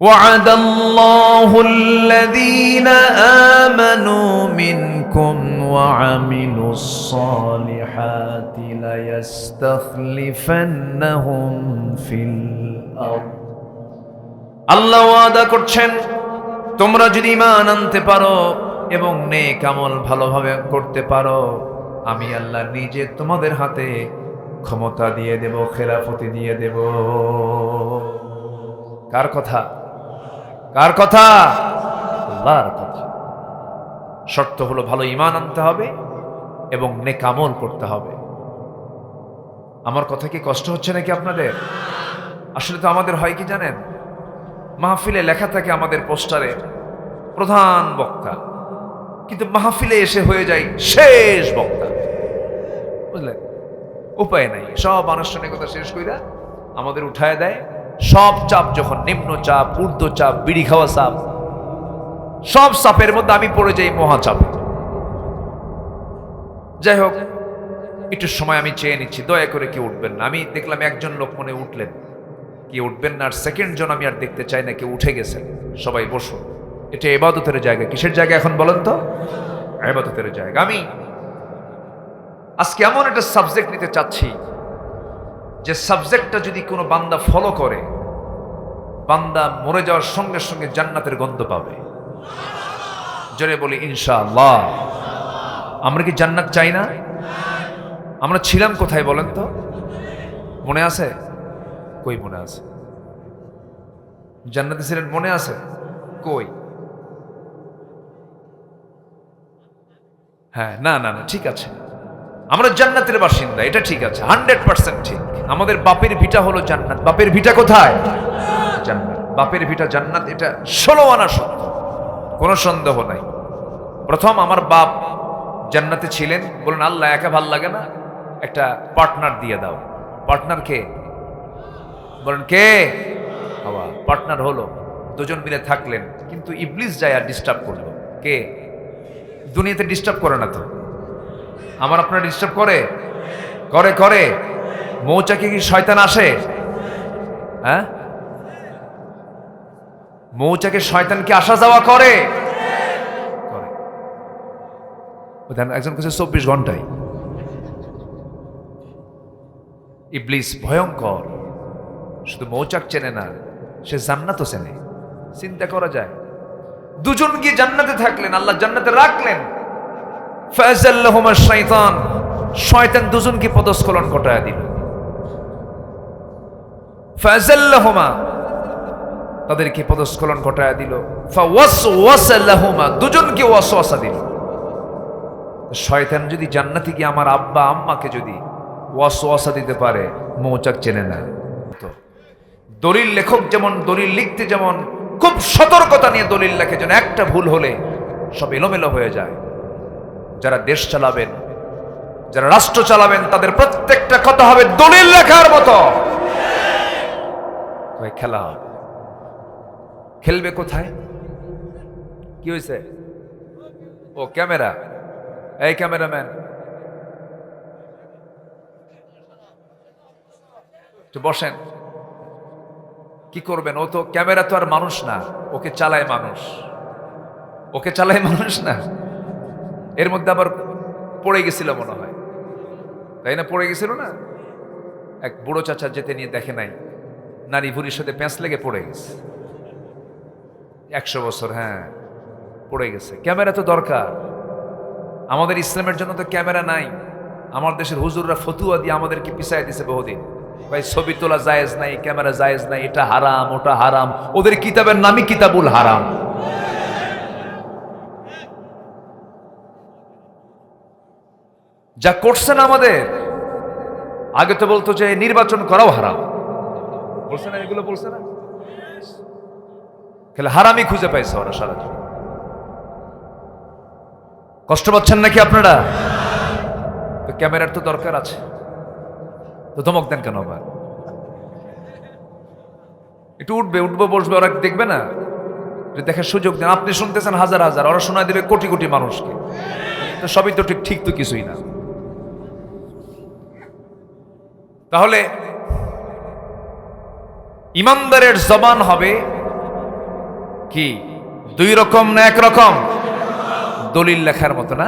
وعد الله الذين آمنوا منكم وعملوا الصالحات ليستخلفنهم في الأرض আল্লাহ ওয়াদা করছেন তোমরা যদি ঈমান আনতে পারো এবং নেক আমল ভালোভাবে করতে পারো আমি আল্লাহ নিজে তোমাদের হাতে ক্ষমতা দিয়ে দেব, খেলাফতি দিয়ে দেব। কার কথা? কার কথা? আল্লাহর কথা। শর্ত হলো ভালো ঈমান আনতে হবে এবং নেক আমল করতে হবে। আমার কথা কি কষ্ট হচ্ছে নাকি আপনাদের? আসলে তো আমাদের হয় কি জানেন, মাহফিলে লেখা থাকে আমাদের পোস্টারে প্রধান বক্তা, কিন্তু মাহফিলে এসে হয়ে যায় শেষ বক্তা। বুঝলেন? উপায় নাই, সব আনুষ্ঠানিকতা শেষ কইরা আমাদের উঠায় দেয়। সব চাপ যখন নিম্ন চাপ, ঊর্ধ্ব চাপ, বিড়ি খাওয়া চাপ, সব চাপের মধ্যে আমি পড়ে যাই মহাচাপে। যাই হোক, একটু সময় আমি চেয়ে নিচ্ছি, দয়া করে কেউ উঠবেন না। আমি দেখলাম একজন লোক মনে উঠলেন, কি উঠবেন না, আর সেকেন্ড জন আমি আর দেখতে চাই না, কেউ উঠে গেছেন। সবাই বসুন, এটা ইবাদতের জায়গা। কিসের জায়গা এখন বলেন তো? ইবাদতের জায়গা। আমি আজকে এমন একটা সাবজেক্ট নিতে চাচ্ছি যে সাবজেক্টটা যদি কোনো বান্দা ফলো করে, বান্দা মরে যাওয়ার সঙ্গে সঙ্গে জান্নাতের গন্ধ পাবে। জোরে বলি ইনশাআল্লাহ। আমরা কি জান্নাত চাই না? আমরা ছিলাম কোথায় বলেন তো? মনে আছে? কই মনে আছে? জান্নাতে ছিলেন, মনে আছে? কই? হ্যাঁ, না না না, ঠিক আছে, আমরা জান্নাতের বাসিন্দা, এটা ঠিক আছে, 100% ঠিক। আমাদের বাপের ভিটা হলো জান্নাত। বাপের ভিটা কোথায়? জান্নাত। বাপের ভিটা জান্নাত, এটা 16 আনা সত্য, কোনো সন্দেহ নাই। প্রথম আমার বাপ জান্নাতে ছিলেন, বলেন আল্লাহ একা ভাল লাগে না, একটা পার্টনার দিয়ে দাও। পার্টনার কে? বলেন কে? বাবা। পার্টনার হলো, দুজন মিলে থাকলেন, কিন্তু ইবলিস যায় আর ডিস্টার্ব করলো। কে? দুনিয়াতে ডিস্টার্ব করে না তো, আমার আপনার ডিস্টার্ব করে? করে করে। মৌচাকে কি শয়তান আসে? হ্যাঁ, মৌচাকে শয়তান কি আসা যাওয়া করে? করে। একজন কাছে 24 ঘন্টায়। ইবলিস ভয়ঙ্কর, শুধু মৌচাক চেনে না, সে জান্নাতও চেনে। চিন্তা করা যায়, দুজন গিয়ে জান্নাতে থাকলেন, আল্লাহ জান্নাতে রাখলেন। ফাযাল্লাহুমা শাইতান, শয়তান দুজনকে পদস্খলন ঘটায় দিল। ফাযাল্লাহুমা, তাদেরকে পদস্খলন ঘটায় দিল। ফাওয়াসওয়াসা লাহুমা, দুজনকে ওয়াসওয়াসা দিল। শয়তান যদি জান্নাতে গিয়ে আমার আব্বা আম্মাকে যদি ওয়াসওয়াসা দিতে পারে, মৌচাক চেনে না তো। দলিল লেখক যেমন দলিল লিখতে যেমন খুব সতর্কতা নিয়ে দলিল লেখে, যেন একটা ভুল হলে সব এলোমেলো হয়ে যায়। যারা দেশ চালাবেন, যারা রাষ্ট্র চালাবেন, তাদের প্রত্যেকটা কথা হবে দলিল লেখার মতো। খেলা হবে, খেলবে কোথায়? কি হয়েছে? ও ক্যামেরা, এই ক্যামেরাম্যান একটু বসেন। কি করবেন? ও তো ক্যামেরা তো আর মানুষ না, ওকে চালায় মানুষ, ওকে চালায় মানুষ না। এর মধ্যে আবার পড়ে গেছিল মনে হয়, তাই না? পড়ে গেছিল না? এক বুড়ো চাচা যেতে নিয়ে দেখে নাই, নারী ভুরির সাথে প্যাঁচ লেগে পড়ে গেছে। 100 বছর, হ্যাঁ, পড়ে গেছে। ক্যামেরা তো দরকার, আমাদের ইসলামের জন্য তো ক্যামেরা নাই। আমার দেশের হুজুররা ফতুয়া দিয়ে আমাদেরকে পিছাই দিছে বহুদিন। ভাই ছবি তোলা জায়েজ নাই, ক্যামেরা জায়েজ নাই, এটা হারাম, ওটা হারাম। ওদের কিতাবের নামই কিতাবুল হারাম। যা করছেন আমাদের, আগে তো বলতো যে নির্বাচন করাও হারাম, বলছে না? এগুলো বলছে না? খেলে হারামই খুঁজে পাইছে ওরা সারা জীবন। কষ্ট পাচ্ছেন নাকি আপনারা? তো ক্যামেরার তো দরকার আছে, তো ধমক দেন কেন? আবার একটু উঠবে, উঠবো, বসবে, ওরা দেখবে না? দেখার সুযোগ দেন। আপনি শুনতেছেন হাজার হাজার, ওরা শোনা দেবে কোটি কোটি মানুষকে। তো সবই তো ঠিক ঠিক তো কিছুই না। তাহলে ইমানদারের জবান হবে কি দুই রকম না এক রকম? দলিল লেখার মতো না?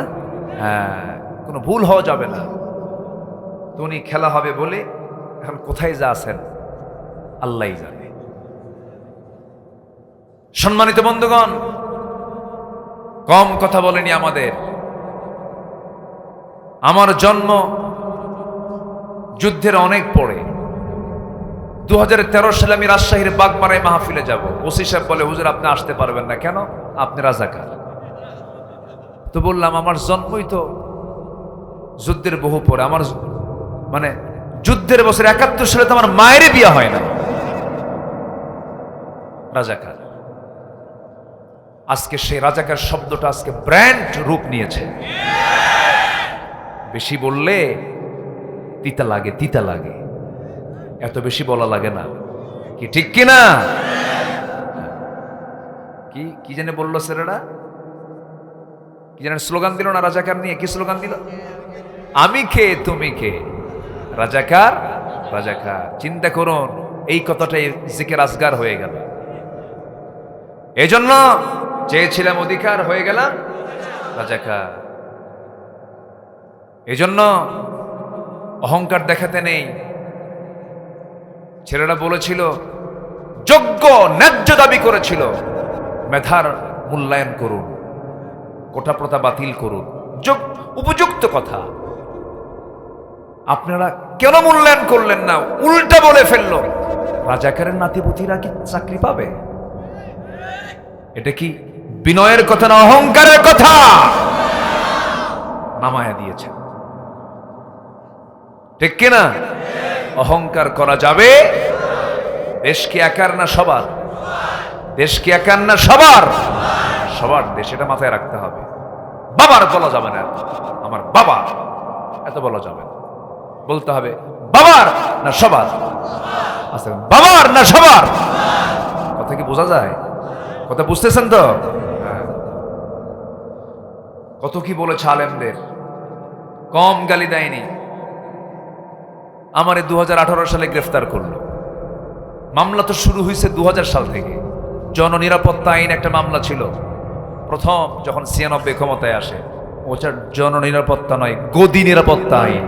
হ্যাঁ, কোনো ভুল হওয়া যাবে না। তো উনি খেলা হবে বলে এখন কোথায় যা আছেন আল্লাহই জানে। সম্মানিত বন্ধুগণ, কম কথা বলেনি আমাদের। আমার জন্ম যুদ্ধের অনেক পরে। 2013 সালে আমি রাজশাহীর বাগমারায় মাহফিলে যাব। ওসি সাহেব বলে, হুজুর আপনি আসতে পারবেন না। কেন? আপনি রাজাকার। তো বললাম, আমার জন্মই তো যুদ্ধের বহু পরে। আমার মানে যুদ্ধের বছর 71 সালে তো আমার মায়ের বিয়ে হয় না। রাজাকার। আজকে সেই রাজাকার শব্দটা আজকে ব্র্যান্ড রূপ নিয়েছে। বেশি বললে তিতা লাগে, তিতা লাগে। এত বেশি বলা লাগে না, কি ঠিক কিনা? কি কি জানে বললো ছেলেরা? কি জানেন স্লোগান দিল না রাজাকার নিয়ে? কি স্লোগান দিল? আমি কে তুমি কে, রাজাকার রাজাকার। চিন্তা করুন, এই কথাটাই জিকির আজগার হয়ে গেল। এজন্য চেয়েছিলাম অধিকার, হয়ে গেলাম রাজাকার। এজন্য অহংকার দেখাতে নেই। ছেলেরা বলেছিল, যোগ্য ন্যায্য দাবি করেছিল, মেধার মূল্যায়ন করুন, কোটা প্রথা বাতিল করুন, উপযুক্ত কথা। আপনারা কেন মূল্যায়ন করলেন না? উল্টা বলে ফেললো, রাজাকারের নাতিপুতিরা কি চাকরি পাবে? এটা কি বিনয়ের কথা না অহংকারের কথা? নামায়া দিয়েছে, ঠিক কিনা? অহংকার করা যাবে? দেশ কি একার না সবার? দেশ কি একার না সবার? সবার দেশ, এটা মাথায় রাখতে হবে। বাবার বলা যাবে না, আমার বাবা এত বলা যাবে না। বলতে হবে বাবার না সবার? আচ্ছা, বাবার না সবার? কথা কি বোঝা যায়? কথা বুঝতেছেন তো? কত কি বলেছে আলেমদের, কম গালি দেয়নি। আমারে 2018 সালে গ্রেফতার করলো। মামলা তো শুরু হয়েছে 2000 সাল থেকে। জননিরাপত্তা আইন একটা মামলা ছিল প্রথম, যখন 96 ক্ষমতায় আসে। ওটা জননিরাপত্তা নয়, গদি নিরাপত্তা আইন।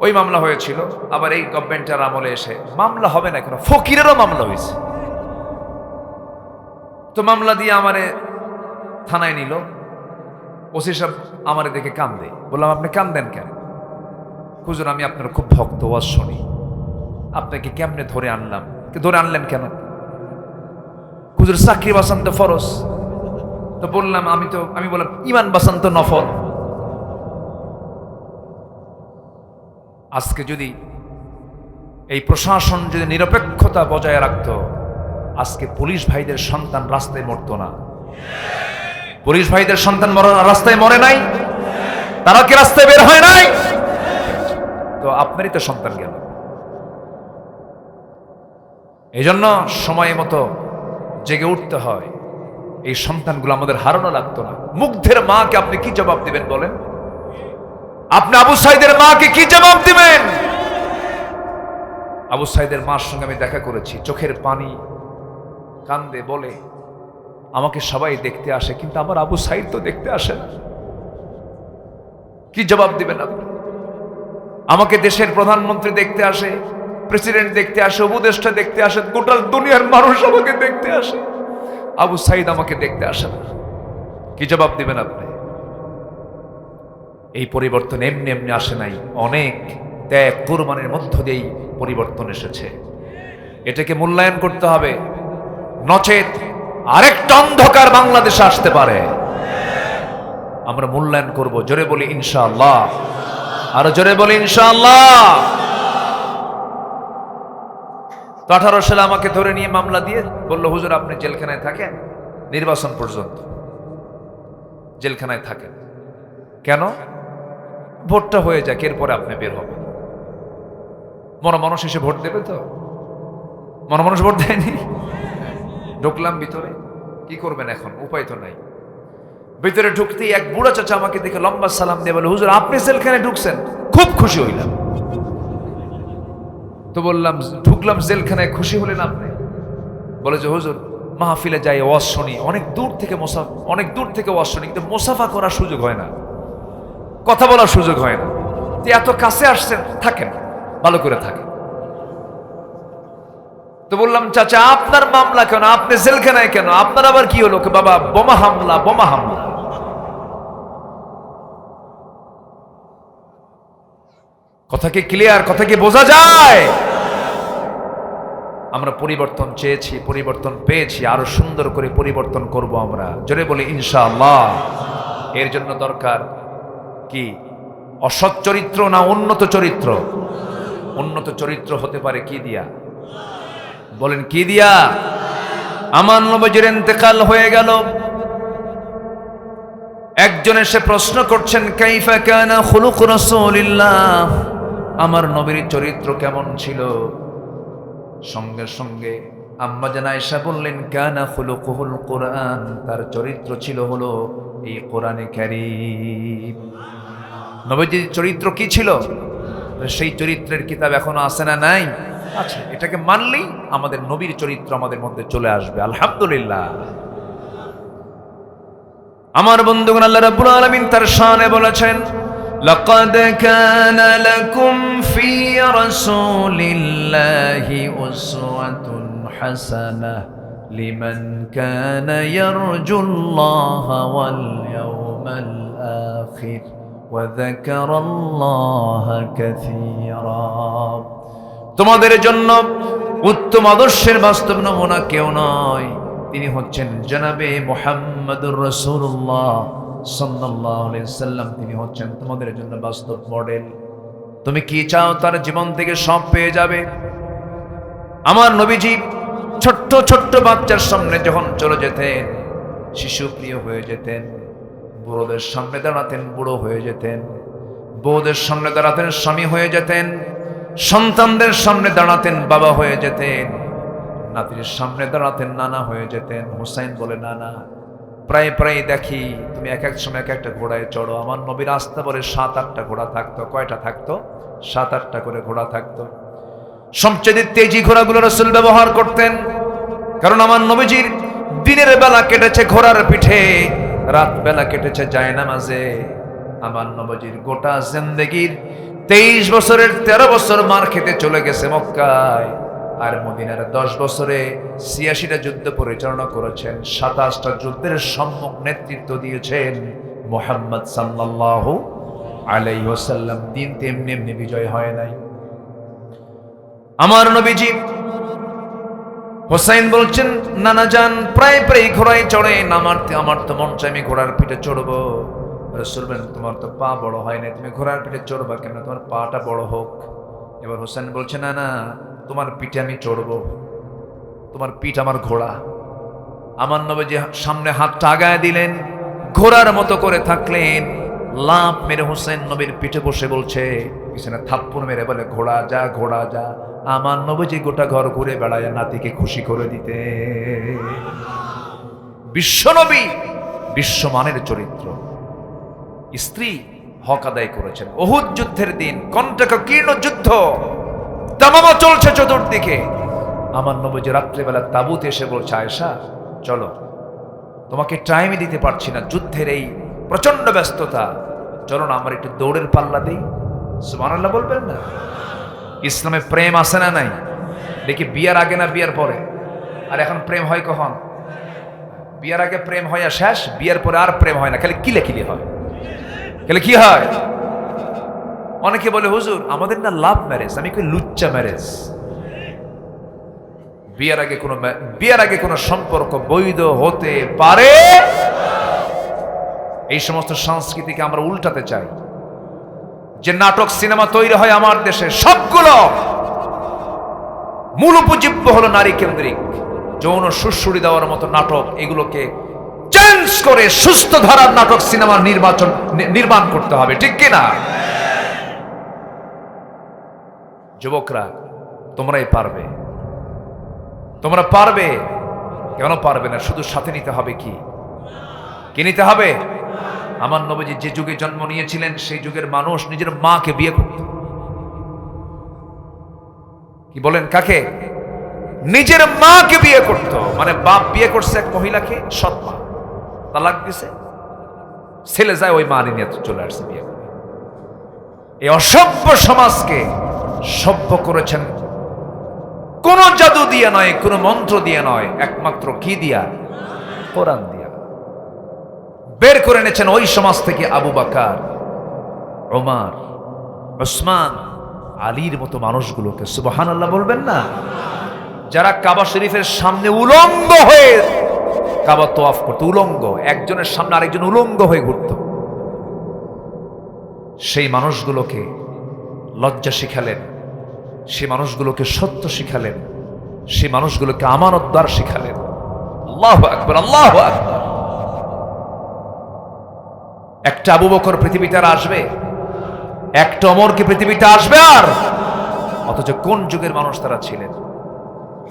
ওই মামলা হয়েছিল। আবার এই গভর্নমেন্টের আমলে এসে মামলা হবে না কেন, ফকিরেরও মামলা হয়েছে। তো মামলা দিয়ে আমারে থানায় নিল। ওসি সাহেব আমারে দেখে কান্দে। বললাম, আপনি কান্দেন কেন? হুজুর আমি আপনার খুব ভক্ত, ওয়াজ শুনি, আপনাকে কেমনে ধরে আনলাম। ধরে আনলেন কেন? হুজুর চাকরি বাঁচান তো ফরজ। তো বললাম, আমি বললাম ইমান বাঁচান তো নফল। আজকে যদি এই প্রশাসন যদি নিরপেক্ষতা বজায় রাখতো, আজকে পুলিশ ভাইদের সন্তান রাস্তায় মরতো না। পুলিশ ভাইদের সন্তান রাস্তায় মরে নাই? তারা কি রাস্তায় বের হয় নাই? তো আপনারই তো সন্তান গেল। এই জন্য সময় মতো জেগে উঠতে হয়। এই সন্তানগুলো আমাদের হারানো লাগতো না। মুগ্ধের মাকে আপনি কি জবাব দিবেন বলেন? আপনি আবু সাইদের মাকে কি জবাব দিবেন? আবু সাইদের মার সঙ্গে আমি দেখা করেছি, চোখের পানি, কান্দে, বলে আমাকে সবাই দেখতে আসে, কিন্তু আমার আবু সাইদ তো দেখতে আসে না। কি জবাব দিবেন আপনি? আমাকে দেশের প্রধানমন্ত্রী দেখতে আসে, প্রেসিডেন্ট দেখতে আসে, উপদেষ্টা দেখতে আসে, গোটা দুনিয়ার মানুষ আমাকে দেখতে আসে, আবু সাইদ আমাকে দেখতে আসে না। কি জবাব দিবেন আপনি? এই পরিবর্তন এমনি এমনি আসে নাই, অনেক ত্যাগ কুরবানির মধ্য দিয়েই পরিবর্তন এসেছে। এটাকে মূল্যায়ন করতে হবে, নচেত আরেকটা অন্ধকার বাংলাদেশে আসতে পারে। আমরা মূল্যায়ন করব। জোরে বলি ইনশাআল্লাহ, আরো জোরে বলি ইনশাআল্লাহ। তো 18 সালে আমাকে ধরে নিয়ে মামলা দিয়ে বলল, হুজুর আপনি জেলখানায় থাকেন নির্বাচন পর্যন্ত, জেলখানায় থাকেন। কেন? ভোটটা হয়ে যাক, এরপরে আপনি বের হবেন। মনমানুষ এসে ভোট দেবে তো? মনমানুষ ভোট দেয়নি। ঢুকলাম ভিতরে, কি করবেন এখন, উপায় তো নাই। ভিতরে ঢুকতেই এক বুড়া চাচা আমাকে দেখে লম্বা সালাম দিয়ে বলে, হুজুর আপনি জেলখানায় ঢুকছেন? খুব খুশি হইলাম। তো বললাম, ঢুকলাম জেলখানায়, খুশি হলেন আপনি? বলে যে হুজুর মাহফিলে যাই, ওয়াজ শুনি, অনেক দূর থেকে ওয়াজ শুনি, কিন্তু মুসাফা করার সুযোগ হয় না, কথা বলার সুযোগ হয় না। এত কাছে আসছেন, থাকেন, ভালো করে থাকেন। তো বললাম, চাচা আপনার মামলা কেন, আপনি জেলখানায় কেন, আপনার আবার কি হলো? বাবা বোমা হামলা। কথা কি ক্লিয়ার? কথা কি বোঝা যায়? আমরা পরিবর্তন চেয়েছি, পরিবর্তন পেয়েছি, আরো সুন্দর করে পরিবর্তন করব আমরা, জোরে বলি ইনশাআল্লাহ। এর জন্য দরকার কি? অসৎ চরিত্র না উন্নত চরিত্র? উন্নত চরিত্র হতে পারে কি দিয়া? বলেন কি দিয়া? আমার নবীর ইন্তেকাল হয়ে গেল, একজন এসে প্রশ্ন করছেন, কাইফা কানা খুলুক রাসূলিল্লাহ, আমার নবীর চরিত্র কেমন ছিল? সঙ্গে সঙ্গে আম্মা জান আয়েশা বললেন, কানা খুলুকুহুল কুরআন, তার চরিত্র ছিল হলো এই কোরআনে কারীম। নবীজির চরিত্র কি ছিল? সেই চরিত্রের কিতাব এখনো আছে না নাই? আছে। এটাকে মানলেই আমাদের নবীর চরিত্র আমাদের মধ্যে চলে আসবে, আলহামদুলিল্লাহ। আমার বন্ধুগণ, আল্লাহ রাব্বুল আলামিন তার শানে বলেছেন, লাকাদ কানা লাকুম ফি রাসূলিল্লাহি উসওয়াতুন হাসানাহ লিমান কানা ইয়ারজুল্লাহা ওয়াল ইয়াওমাল আখির ওয়া যাকারাল্লাহা কাসীরা। তোমাদের জন্য উত্তম আদর্শের বাস্তব নমুনা কেউ নয়, তিনি হচ্ছেন জনাবে মুহাম্মদুর রাসূলুল্লাহ সাল্লাল্লাহু আলাইহি ওয়াসাল্লাম। তিনি হচ্ছেন তোমাদের জন্য বাস্তব মডেল। তুমি কি চাও? তার জীবন থেকে সব পেয়ে যাবে। আমার নবীজি ছোট্ট ছোট্ট বাচ্চার সামনে যখন চলে যেতেন, শিশু প্রিয় হয়ে যেতেন। বুড়োদের সামনে দাঁড়াতেন, বুড়ো হয়ে যেতেন। বউদের সামনে দাঁড়াতেন, স্বামী হয়ে যেতেন। সন্তানদের সামনে দাঁড়াতেন, বাবা হয়ে যেতেন। নাতির সামনে দাঁড়াতেন, নানা হয়ে যেতেন। হুসাইন বলে, নানা প্রায় প্রায় দেখি তুমি এক এক সময় এক একটা ঘোড়ায় চড়ো। আমার নবীর আস্তে বলে 7-8টা ঘোড়া থাকতো। কয়টা থাকতো? 7-8টা করে ঘোড়া থাকতো। সবচেয়ে তেজি ঘোড়াগুলো রাসূল ব্যবহার করতেন, কারণ আমার নবীজির দিনের বেলা কেটেছে ঘোড়ার পিঠে, রাত বেলা কেটেছে জায়নামাজে। আমার নবীজির গোটা জিন্দেগির 23 বছরের 13 বছর মার খেতে চলে গেছে মক্কায়, আর মদিনার 10 বছরে 86টা যুদ্ধ পরিচালনা করেছেন। 27টা যুদ্ধের সম্মুখ নেতৃত্ব দিয়েছেন মুহাম্মদ সাল্লাল্লাহু আলাইহি ওয়াসাল্লাম। দিন তেমনি এমনি বিজয় হয় নাই। আমার নবীজি হুসাইন বলছেন, নানা যান প্রায় প্রায় ঘোড়ায় চড়েন, আমার তো মন চাই আমি ঘোড়ার পিঠে চড়বো। রাসূল বলেন, তোমার তো পা বড় হয় না, তুমি ঘোড়ার পিঠে চড়বা কেন? তোমার পাটা বড় হোক। এবার হুসাইন বলছে, না না, তোমার পিঠে আমি চড়বো, তোমার পিঠ আমার ঘোড়া। আমার নবীজি সামনে হাতটা আগায় দিলেন, ঘোড়ার মতো করে থাকলেন। লাফ মেরে হুসাইন নবীর পিঠে বসে বলছে, পিছনে থাপ্পড় মেরে বলে, ঘোড়া যা, ঘোড়া যা। আমার নবীজি গোটা ঘর ঘুরে বেড়ায় নাতিকে খুশি করে দিতে। বিশ্বনবী বিশ্বমানের চরিত্র। স্ত্রী হক আদায় করেছেন। উহুদ যুদ্ধের দিন কণ্টকীর্ণ যুদ্ধ, দামামা চলছে চতুর্দিকে। আমার নবীজি রাত্রিবেলা তাবুতে এসে বলছে, আয়েশা চলো, তোমাকে টাইমই দিতে পারছি না, যুদ্ধের এই প্রচন্ড ব্যস্ততা, চলো না আমার একটু দৌড়ের পাল্লা দেই। সুবহানাল্লাহ বলবেন না? ইসলামে প্রেম আছে না নাই? দেখি বিয়ার আগে না বিয়ার পরে? আর এখন প্রেম হয় কখন? বিয়ার আগে প্রেম হয় আর শেষ, বিয়ার পরে আর প্রেম হয় না, খালি কিলে হয়। খালি কি হয়? অনেকে বলে, হুজুর আমাদের না লাভ ম্যারেজ। আমি কই লুচ্চা ম্যারেজ। বিয়ার আগে কোনো সম্পর্ক বৈধ হতে পারে? এই সমস্ত সংস্কৃতিকে আমরা উল্টাতে চাই। যে নাটক সিনেমা তৈরি হয় আমার দেশে, সবগুলো মূল উপজীব্য হলো নারী কেন্দ্রিক, যৌন সুশ্রুড়ি দেওয়ার মতো নাটক। এগুলোকে চেঞ্জ করে সুস্থ ধারার নাটক সিনেমা নির্মাণ করতে হবে, ঠিক কিনা? যুবকরা তোমরাই পারবে, তোমরা পারবে। কেন পারবে না? শুধু সাথে নিতে হবে কি নিতে হবে? আমার নবীজি যে যুগে জন্ম নিয়েছিলেন, সেই যুগের মানুষ নিজের মাকে বিয়ে করত। কি বলেন? কাকে? নিজের মাকে বিয়ে করত। মানে বাপ বিয়ে করছে এক মহিলাকে, সৎ মা, তালাক দিছে, ছেলে যায় ওই মা নিয়ে চলে আসছে বিয়ে করে। এই অসভ্য সমাজকে সভ্য করেছেন কোন জাদু দিয়ে নয়, কোন মন্ত্র দিয়ে নয়, একমাত্র কি দিয়া? কোরআন দিয়া। বের করে এনেছেন ওই সমাজ থেকে আবু বকর, ওমর, উসমান, আলীর মতো মানুষগুলোকে। সুবহানাল্লাহ বলবেন না? যারা কাবা শরীফের সামনে উলঙ্গ হয়ে কাবা তোয়াফ করত, উলঙ্গ, একজনের সামনে আরেকজন উলঙ্গ হয়ে ঘুরত, সেই মানুষগুলোকে লজ্জা শিখালেন, সেই মানুষগুলোকে সত্য শিখালেন, সেই মানুষগুলোকে আমানতদার শিখালেন। আল্লাহু আকবার, আল্লাহু আকবার। একটা আবু বকর পৃথিবীতে আর আসবে? একটা ওমর কি পৃথিবীতে আসবে আর? অথচ কোন যুগের মানুষ তারা ছিলেন?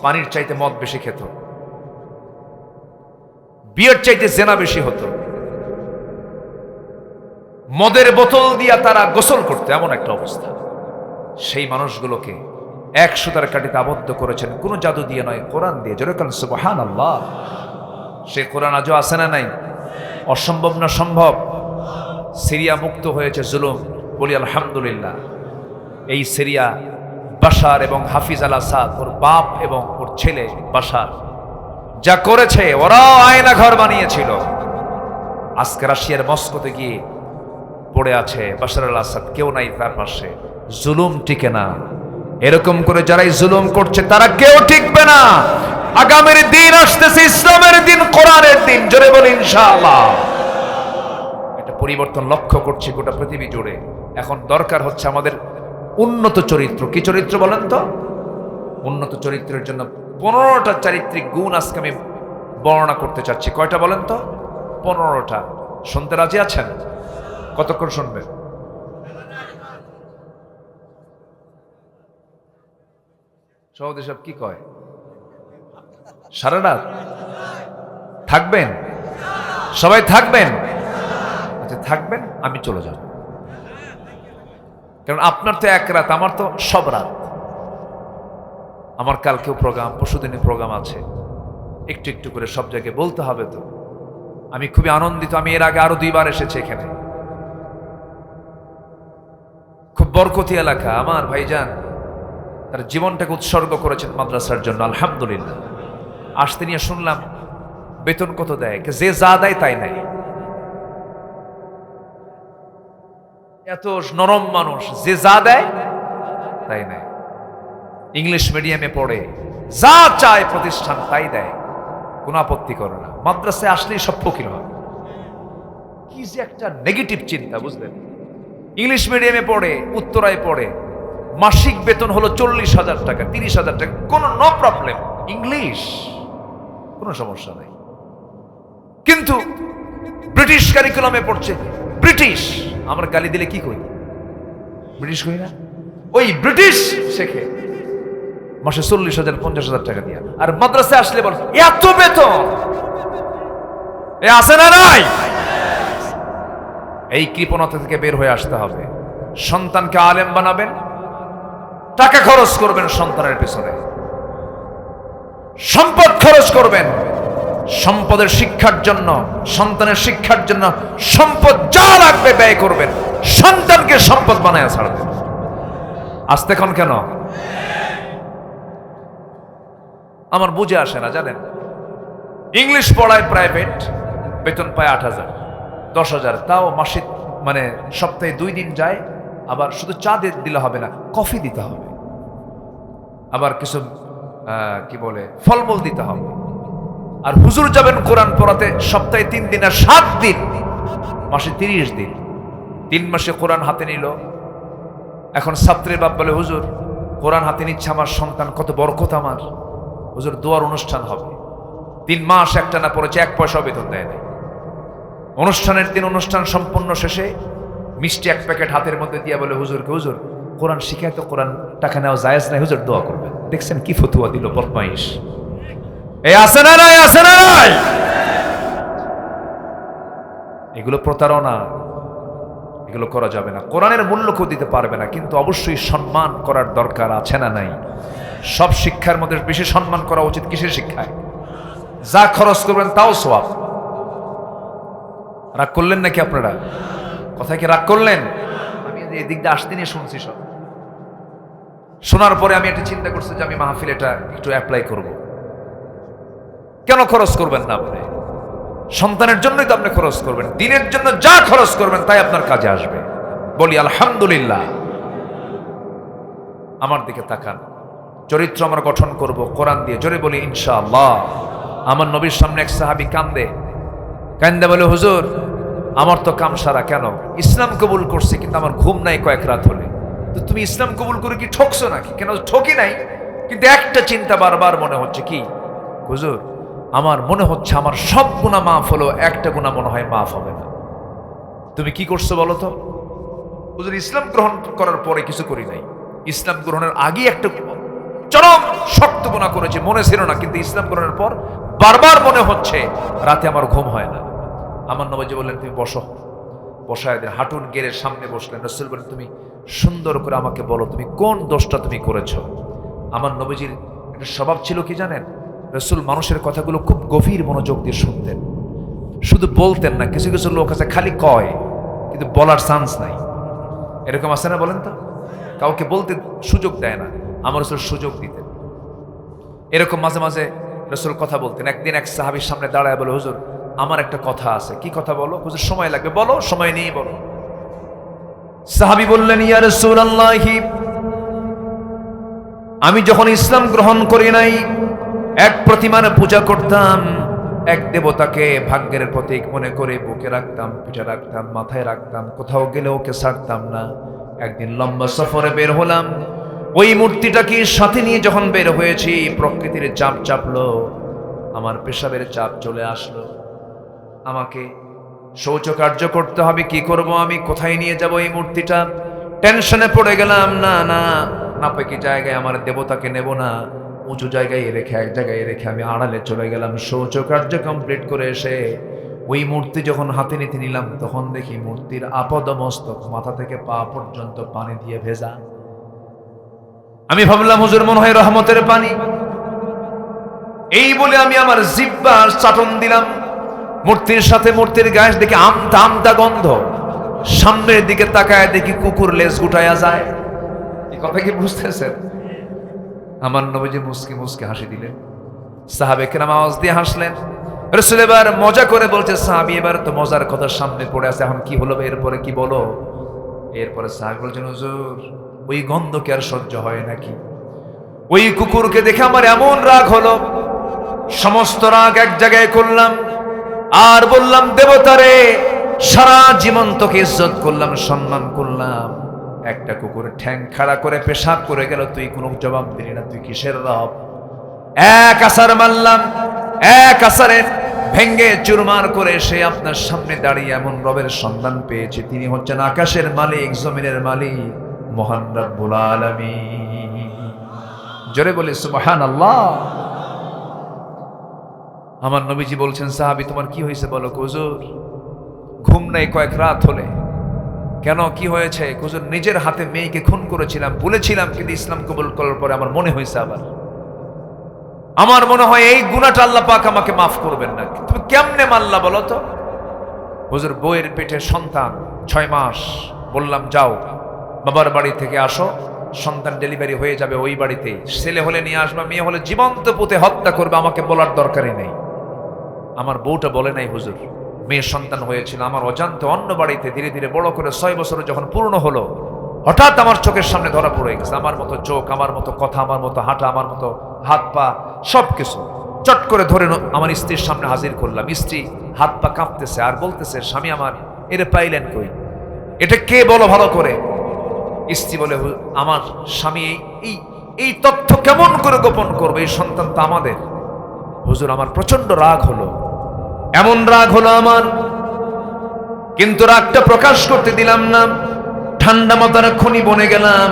পানির চাইতে মদ বেশি খেত, বিয়ের চাইতে জেনা বেশি হতো, মদের বোতল দিয়া তারা গোসল করতে, এমন একটা অবস্থা। সেই মানুষগুলোকে এক সুতার কাঠিতে আবদ্ধ করেছেন কোন জাদু দিয়ে নয়, কোরআন দিয়ে। জোরে বলেন সুবহানাল্লাহ। সে কোরআন আজও আছে না নাই? অসম্ভব না সম্ভব? সিরিয়া মুক্ত হয়েছে জুলুম, বলি আলহামদুলিল্লাহ। এই সিরিয়া বাশার এবং হাফিজ আল আসাদ, ওর বাপ এবং ওর ছেলে বাশার যা করেছে, ওরাও আয়না ঘর বানিয়েছিল। আজকে রাশিয়ার মস্কোতে গিয়ে পড়ে আছে বাশার আল আসাদ, কেউ নাই তার পাশে। জুলুম টিকে না। এরকম করে যারাই জুলুম করছে তারা কেউ টিকবে না। আগামীর দিন আসতেছে, ইসলামের দিন, কোরআনের দিন। জোরে বলি ইনশাআল্লাহ। এটা পরিবর্তন লক্ষ্য করছি গোটা পৃথিবী জুড়ে। এখন দরকার হচ্ছে আমাদের উন্নত চরিত্র। কি চরিত্র বলেন তো? উন্নত চরিত্রের জন্য 15টা চারিত্রিক গুণ আজকে আমি বর্ণনা করতে চাচ্ছি। কয়টা বলেন তো? 15টা। শুনতে রাজি আছেন? কতক্ষণ শুনবেন? সভাপতি সাহেব কি কয়? সারা রাত থাকবেন? সবাই থাকবেন? আচ্ছা থাকবেন, আমি চলে যাব। কারণ আপনার তো এক রাত, আমার তো সব রাত। আমার কালকেও প্রোগ্রাম, পরশুদিনে প্রোগ্রাম আছে। একটু একটু করে সব জায়গায় বলতে হবে তো। আমি খুবই আনন্দিত। আমি এর আগে আরো 2 বার এসেছি এখানে। খুব বরকতি এলাকা। আমার ভাইজান তার জীবনটাকে উৎসর্গ করেছেন মাদ্রাসার জন্য, আলহামদুলিল্লাহ। আসতে নিয়ে শুনলাম বেতন কত দেয়, যে যা দেয় তাই নাই। এত নরম মানুষ, যে যা দেয় তাই নাই। ইংলিশ মিডিয়ামে পড়ে, যা চায় প্রতিষ্ঠান তাই দেয়, কোন আপত্তি করে না। মাদ্রাসায় আসলেই সব ফকির হয়। কি যে একটা নেগেটিভ চিন্তা, বুঝলেন? ইংলিশ মিডিয়ামে পড়ে, উত্তরায় পড়ে, মাসিক বেতন হলো 40,000 টাকা, 30,000 টাকা, কোনো নো প্রবলেম। ইংলিশ কোনো সমস্যা নাই। কিন্তু ব্রিটিশ কারিকুলামে পড়ছে, ব্রিটিশ। আমরা গালি দিলে কি করি? ব্রিটিশ করি না? ওই ব্রিটিশ শেখে মাসে 40,000 50,000 টাকা দিয়ে। আর মাদ্রাসায় আসলে বল এত বেতন, এ আছে না নাই? এই কৃপণতা থেকে বের হয়ে আসতে হবে। সন্তানকে আলেম বানাবেন, টাকা খরচ করবেন সন্তানের পেছনে, সম্পদ খরচ করবেন সম্পদের শিক্ষার জন্য, সন্তানের শিক্ষার জন্য সম্পদ যা লাগবে ব্যয় করবেন। সন্তানকে সম্পদ বানায় ছাড়বেন। আসতে এখন কেন? আমার বুঝে আসে না, জানেন? ইংলিশ পড়ায় প্রাইভেট, বেতন পায় 8,000 10,000, তাও মাসিক মানে সপ্তাহে 2 দিন যায়। আবার শুধু চা দিলে হবে না, কফি দিতে হবে, আবার কিছু কি বলে ফলমূল দিতে হবে। আর হুজুর যাবেন কোরআন পড়াতে সপ্তাহে 3 দিন আর 7 দিন, মাসে 30 দিন। 3 মাসে কোরআন হাতে নিল। এখন ছাত্রের বাপ বলে, হুজুর কোরআন হাতে নিচ্ছে আমার সন্তান, কত বরকত আমার। হুজুর দোয়ার অনুষ্ঠান হবে। 3 মাস একটা না পড়েছে, 1 পয়সা বেতন দেয় না। অনুষ্ঠানের দিন অনুষ্ঠান সম্পূর্ণ শেষে মিষ্টি 1 প্যাকেট হাতের মধ্যে দিয়ে বলে হুজুরকে, হুজুর কোরআন শিখায় তো কোরআন টাকা নেওয়া জায়েজ নাই, হুজুর দোয়া করবেন। দেখছেন কি ফতুয়া দিল বদমাইশ। এই আছে না নাই? আছে না নাই? এগুলো প্রতারণা, এগুলো করা যাবে না। কোরআনের মূল্য কেউ দিতে পারবে না, কিন্তু অবশ্যই সম্মান করার দরকার আছে না নাই? সব শিক্ষার মধ্যে বেশি সম্মান করা উচিত কিসের শিক্ষায়? যা খরচ করবেন তাও সওয়াব। রাগ করলেন নাকি আপনারা? কথায় কি রাগ করলেন? আমি এই দিক দিয়ে আসতে নিয়ে শুনছি সব। শোনার পরে আমি একটা চিন্তা করছি যে আমি মাহফিল এটা একটু অ্যাপ্লাই করব। কেন খরচ করবেন না আপনি? সন্তানের জন্যই তো আপনি খরচ করবেন। দিনের জন্য যা খরচ করবেন তাই আপনার কাজে আসবে। বলি আলহামদুলিল্লাহ। আমার দিকে তাকান। চরিত্র আমরা গঠন করব কোরআন দিয়ে। জোরে বলি ইনশাআল্লাহ। আমার নবীর সামনে এক সাহাবী কান্দে বলে, হুজুর আমার তো কাম সারা, কেন? ইসলাম কবুল করছি কিন্তু আমার ঘুম নাই কয়েক রাত হলে। তো তুমি ইসলাম কবুল করে কি ঠকছো নাকি? কেন ঠকি নাই, কিন্তু একটা চিন্তা বারবার মনে হচ্ছে, কি হুজুর? আমার মনে হচ্ছে আমার সব গুনাহ মাফ হলো, একটা গুনাহ মনে হয় মাফ হবে না। তুমি কি করছো বলো তো? হুজুর ইসলাম গ্রহণ করার পরে কিছু করি নাই, ইসলাম গ্রহণের আগে একটা চরম শক্ত গুনাহ করেছি, মনে ছিল না, কিন্তু ইসলাম গ্রহণের পর বারবার মনে হচ্ছে, রাতে আমার ঘুম হয় না। আমার নবীজি বললেন, তুমি বসো। বসায় দিয়ে হাঁটুন গেড়ে সামনে বসলেন। রাসূল বলেন, তুমি সুন্দর করে আমাকে বলো তুমি কোন দোষটা তুমি করেছো। আমার নবীজির একটা স্বভাব ছিল কি জানেন? রাসূল মানুষের কথাগুলো খুব গভীর মনোযোগ দিয়ে শুনতেন, শুধু বলতেন না। কিছু কিছু লোক আছে খালি কয় কিন্তু বলার চান্স নাই, এরকম আছে না? বলেন তো, কাউকে বলতে সুযোগ দেয় না। আমার রাসূল সুযোগ দিতেন। এরকম মাঝে মাঝে রাসূল কথা বলতেন। একদিন এক সাহাবীর সামনে দাঁড়ায় বলে, হুজুর আমার একটা কথা আছে। কি কথা বলো? হুজুর সময় লাগবে। বলো, সময় নিয়ে বলো। সাহাবী বললেন, ইয়া রাসূলুল্লাহ, আমি যখন ইসলাম গ্রহণ করি নাই এক প্রতিমার পূজা করতাম, এক দেবতাকে ভাগ্যের প্রতীক মনে করে বুকে রাখতাম, পিঠে রাখতাম, মাথায় রাখতাম, কোথাও গেলে ওকে ছাড়তাম না। একদিন লম্বা সফরে বের হলাম, ওই মূর্তিটাকে সাথে নিয়ে যখন বের হয়েছি, প্রকৃতির চাপ চাপলো, আমার পেশাবের চাপ চলে আসলো। আমাকে শৌচকার্য করতে হবে, কি করব আমি? কোথায় নিয়ে যাব এই মূর্তিটা? টেনশনে পড়ে গেলাম। না না, নাপাকি জায়গায় আমার দেবতাকে নেব না, উঁচু জায়গায় রেখে, এক জায়গায় রেখে আমি আড়ালে চলে গেলাম। শৌচকার্য কমপ্লিট করে এসে ওই মূর্তি যখন হাতে নিতে নিলাম, তখন দেখি মূর্তির আপাদমস্তক মাথা থেকে পা পর্যন্ত পানি দিয়ে ভেজা। আমি ভাবলাম, হুজুর মনে হয় রহমতের পানি। এই বলে আমি আমার জিহ্বার চাটন দিলাম মূর্তির সাথে। মূর্তির গায়ে দেখি আমতা আমতা গন্ধ। সামনের দিকে তাকায় দেখি কুকুর লেজ গুটায়া যায়। এই কথা কি বুঝতেছেন? আমার নবীজি মুস্কি মুস্কি হাসি দিলেন। সাহাবে কেরাম আওয়াজ দিয়ে হাসলেন। রাসূল এবার মজা করে বলছে, সাহাবী এবার তো মজার কথা সামনে পড়ে আছে, এখন কি হলো? এরপরে কি বলো? এরপরে সাহাবী বলছেন, হুজুর ওই গন্ধ কি আর সহ্য হয় নাকি? ওই কুকুরকে দেখে আমার এমন রাগ হলো, সমস্ত রাগ এক জায়গায় করলাম আর বললাম, দেবতারে সারা জীবন তোকে ইজ্জত করলাম, সম্মান করলাম, একটা কুকুরের ঠ্যাং খাড়া করে পেশাব করে গেল, তুই কোনো জবাব দিলি না, তুই কিসের রব? এক আসার মারলাম, এক আসারে ভেঙ্গে চুরমার করে সে আপনার সামনে দাঁড়িয়ে এমন রবের সন্ধান পেয়েছে, তিনি হচ্ছেন আকাশের মালিক, জমিনের মালিক, মহান রব্বুল আলামিন। জোরে বলি সুবহানাল্লাহ। আমার নবীজি বলছেন, সাহাবী তোমার কি হয়েছে বলো? হুজুর ঘুম নাই কয়েক রাত হলে। কেন, কি হয়েছে? হুজুর নিজের হাতে মেয়েকে খুন করেছিলাম, বলেছিলাম, কিন্তু ইসলাম কবুল করার পরে আমার মনে হয়েছে, আবার আমার মনে হয় এই গুনাহটা আল্লাহ পাক আমাকে মাফ করবেন না। তুমি কেমনে মানলা বলো তো? হুজুর বইয়ের পেটে সন্তান 6 মাস, বললাম যাও বাবার বাড়ি থেকে আসো, সন্তান ডেলিভারি হয়ে যাবে ওই বাড়িতেই, ছেলে হলে নিয়ে আসবা, মেয়ে হলে জীবন্ত পুঁতে হত্যা করবে, আমাকে বলার দরকারই নেই। আমার বউটা বলে নাই হুজুর, মেয়ের সন্তান হয়েছিল আমার অজান্তে অন্য বাড়িতে। ধীরে ধীরে বড় করে 6 বছর যখন পূর্ণ হলো, হঠাৎ আমার চোখের সামনে ধরা পড়ে গেছে, আমার মতো চোখ, আমার মতো কথা, আমার মতো হাঁটা, আমার মতো হাত পা, সবকিছু চট করে ধরে আমার স্ত্রীর সামনে হাজির করলাম। স্ত্রী হাত পা কাঁপতেছে আর বলতেছে, স্বামী আমার এরে পাইলেন কই? এটা কে বলো ভালো করে? স্ত্রী বলে, আমার স্বামী এই তথ্য কেমন করে গোপন করবে? এই সন্তান তো আমাদের। হুজুর আমার প্রচন্ড রাগ হলো, এমন রাগ হলো আমার, কিন্তু রাগটা প্রকাশ করতে দিলাম না। ঠান্ডা মাথার খনি বনে গেলাম,